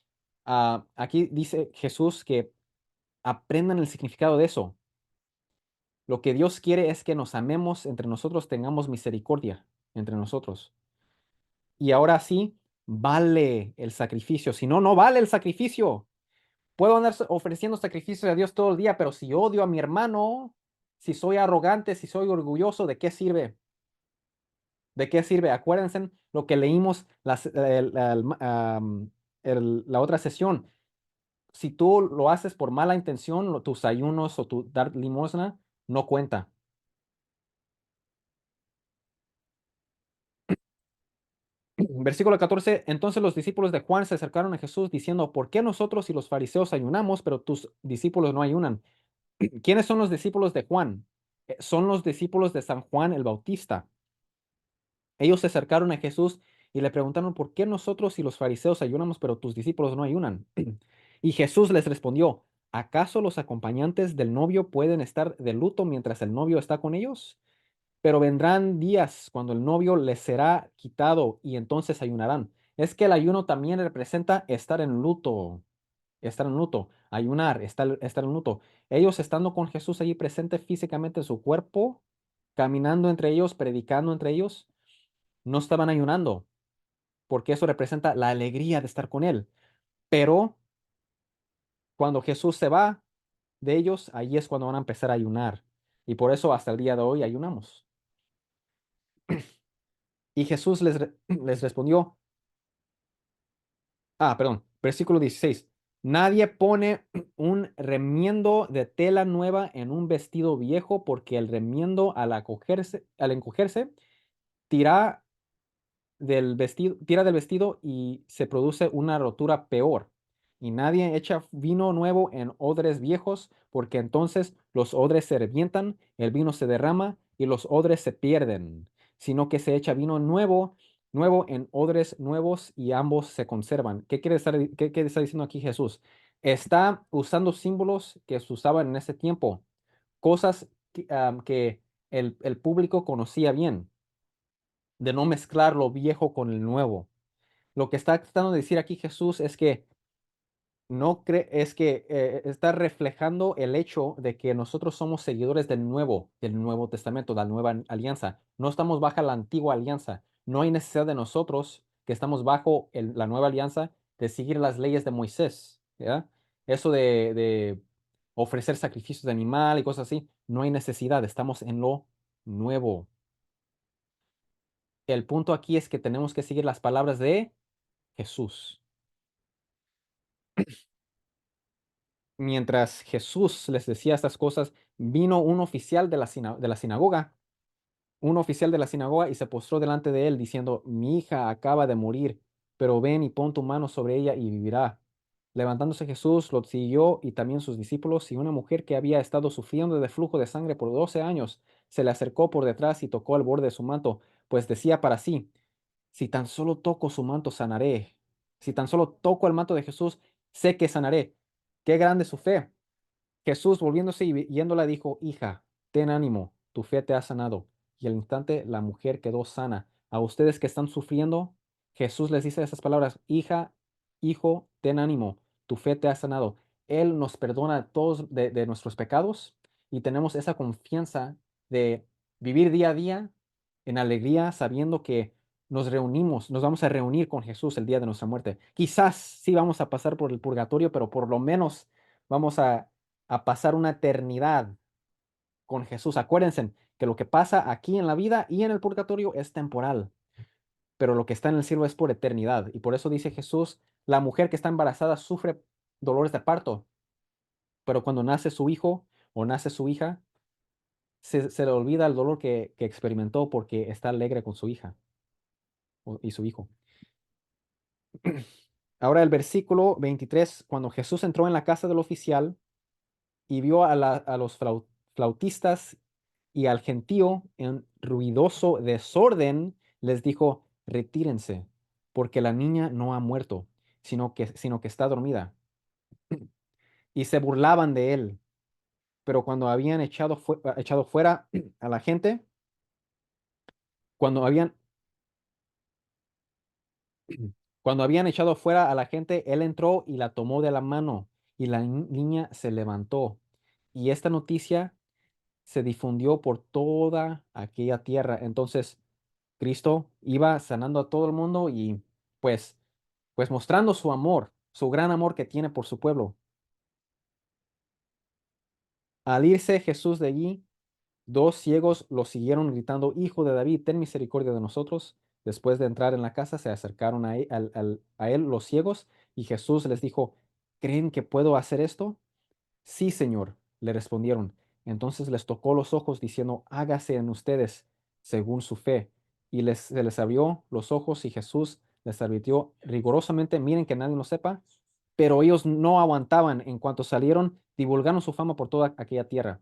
a, aquí dice Jesús que aprendan el significado de eso. Lo que Dios quiere es que nos amemos entre nosotros, tengamos misericordia entre nosotros. Y ahora sí, vale el sacrificio. Si no, no vale el sacrificio. Puedo andar ofreciendo sacrificios a Dios todo el día, pero si odio a mi hermano, si soy arrogante, si soy orgulloso, ¿de qué sirve? ¿De qué sirve? Acuérdense lo que leímos la otra sesión. Si tú lo haces por mala intención, tus ayunos o tu dar limosna, no cuenta. Versículo 14. Entonces los discípulos de Juan se acercaron a Jesús diciendo, ¿por qué nosotros y los fariseos ayunamos, pero tus discípulos no ayunan? ¿Quiénes son los discípulos de Juan? Son los discípulos de San Juan el Bautista. Ellos se acercaron a Jesús y le preguntaron, ¿por qué nosotros y los fariseos ayunamos, pero tus discípulos no ayunan? Y Jesús les respondió, ¿acaso los acompañantes del novio pueden estar de luto mientras el novio está con ellos? Pero vendrán días cuando el novio les será quitado y entonces ayunarán. Es que el ayuno también representa estar en luto, estar en luto, ayunar, estar en luto. Ellos estando con Jesús allí presente físicamente en su cuerpo, caminando entre ellos, predicando entre ellos, no estaban ayunando, porque eso representa la alegría de estar con Él. Pero cuando Jesús se va de ellos, ahí es cuando van a empezar a ayunar. Y por eso hasta el día de hoy ayunamos. Y Jesús les respondió, perdón, versículo 16. Nadie pone un remiendo de tela nueva en un vestido viejo porque el remiendo al encogerse, tira tira del vestido y se produce una rotura peor. Y nadie echa vino nuevo en odres viejos, porque entonces los odres se revientan, el vino se derrama y los odres se pierden, sino que se echa vino nuevo en odres nuevos y ambos se conservan. ¿Qué está diciendo aquí Jesús? Está usando símbolos que se usaban en ese tiempo, cosas que el público conocía bien, de no mezclar lo viejo con el nuevo. Lo que está tratando de decir aquí Jesús es que no cree, es que está reflejando el hecho de que nosotros somos seguidores del Nuevo Testamento, de la nueva alianza. No estamos bajo la antigua alianza. No hay necesidad de nosotros que estamos bajo la nueva alianza de seguir las leyes de Moisés, ¿ya? Eso de ofrecer sacrificios de animal y cosas así, no hay necesidad. Estamos en lo nuevo. El punto aquí es que tenemos que seguir las palabras de Jesús. Mientras Jesús les decía estas cosas, vino un oficial de la sinagoga, un oficial de la sinagoga y se postró delante de él diciendo, mi hija acaba de morir, pero ven y pon tu mano sobre ella y vivirá. Levantándose Jesús, lo siguió y también sus discípulos, y una mujer que había estado sufriendo de flujo de sangre por 12 años, se le acercó por detrás y tocó el borde de su manto, pues decía para sí, si tan solo toco su manto, sanaré. Si tan solo toco el manto de Jesús, sé que sanaré. Qué grande su fe. Jesús, volviéndose y yéndola, dijo, hija, ten ánimo, tu fe te ha sanado. Y al instante la mujer quedó sana. A ustedes que están sufriendo, Jesús les dice esas palabras, hija, hijo, ten ánimo, tu fe te ha sanado. Él nos perdona todos de nuestros pecados y tenemos esa confianza de vivir día a día en alegría, sabiendo que nos vamos a reunir con Jesús el día de nuestra muerte. Quizás sí vamos a pasar por el purgatorio, pero por lo menos vamos a pasar una eternidad con Jesús. Acuérdense que lo que pasa aquí en la vida y en el purgatorio es temporal, pero lo que está en el cielo es por eternidad. Y por eso dice Jesús, la mujer que está embarazada sufre dolores de parto, pero cuando nace su hijo o nace su hija, se le olvida el dolor que experimentó porque está alegre con su hija y su hijo. Ahora el versículo 23, cuando Jesús entró en la casa del oficial y vio a los flautistas y al gentío en ruidoso desorden, les dijo, retírense, porque la niña no ha muerto, sino que está dormida. Y se burlaban de él, pero cuando habían echado fuera a la gente, cuando habían, cuando habían echado fuera a la gente, él entró y la tomó de la mano, y la niña se levantó. Y esta noticia se difundió por toda aquella tierra. Entonces, Cristo iba sanando a todo el mundo y pues, pues mostrando su amor, su gran amor que tiene por su pueblo. Al irse Jesús de allí, dos ciegos lo siguieron gritando, Hijo de David, ten misericordia de nosotros. Después de entrar en la casa, se acercaron a él los ciegos y Jesús les dijo, ¿creen que puedo hacer esto? Sí, Señor, le respondieron. Entonces les tocó los ojos diciendo, hágase en ustedes según su fe. Y se les abrió los ojos y Jesús les advirtió rigurosamente, miren que nadie lo sepa, pero ellos no aguantaban. En cuanto salieron, divulgaron su fama por toda aquella tierra.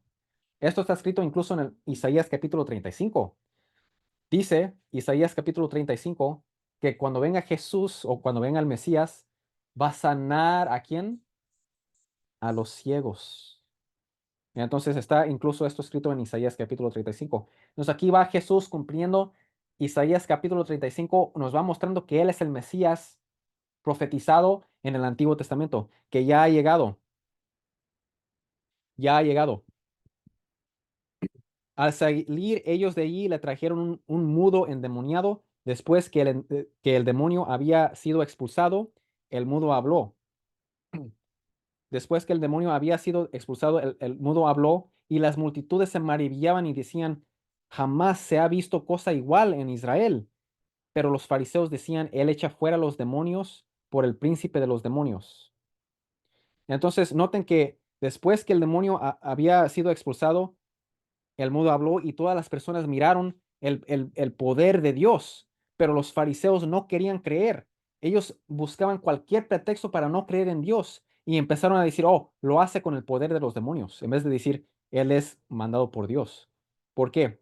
Esto está escrito incluso en el Isaías capítulo 35. Dice Isaías capítulo 35 que cuando venga Jesús o cuando venga el Mesías, va a sanar ¿a quién? A los ciegos. Entonces está incluso esto escrito en Isaías capítulo 35. Entonces aquí va Jesús cumpliendo Isaías capítulo 35, nos va mostrando que Él es el Mesías profetizado en el Antiguo Testamento, que ya ha llegado, ya ha llegado. Al salir ellos de allí le trajeron un mudo endemoniado. Después que el demonio había sido expulsado, el mudo habló. Después que el demonio había sido expulsado, el mudo habló y las multitudes se maravillaban y decían, jamás se ha visto cosa igual en Israel. Pero los fariseos decían, él echa fuera los demonios por el príncipe de los demonios. Entonces, noten que después que el demonio había sido expulsado, el mudo habló y todas las personas miraron el poder de Dios, pero los fariseos no querían creer. Ellos buscaban cualquier pretexto para no creer en Dios y empezaron a decir, oh, lo hace con el poder de los demonios, en vez de decir, Él es mandado por Dios. ¿Por qué?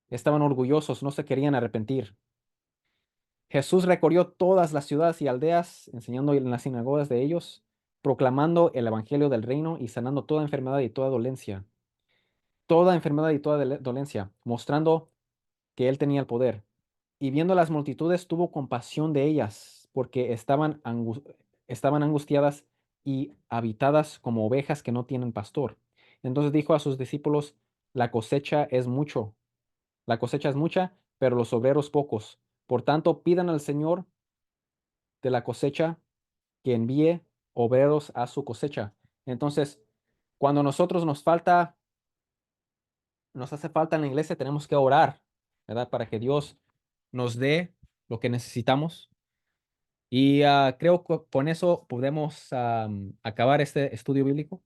Estaban orgullosos, no se querían arrepentir. Jesús recorrió todas las ciudades y aldeas, enseñando en las sinagogas de ellos, proclamando el evangelio del reino y sanando toda enfermedad y toda dolencia, mostrando que él tenía el poder. Y viendo las multitudes, tuvo compasión de ellas, porque estaban angustiadas y habitadas como ovejas que no tienen pastor. Entonces dijo a sus discípulos, la cosecha es mucho, la cosecha es mucha, pero los obreros pocos. Por tanto, pidan al Señor de la cosecha que envíe obreros a su cosecha. Entonces, cuando nosotros nos hace falta en la iglesia, tenemos que orar, ¿verdad? Para que Dios nos dé lo que necesitamos. Y creo que con eso podemos acabar este estudio bíblico.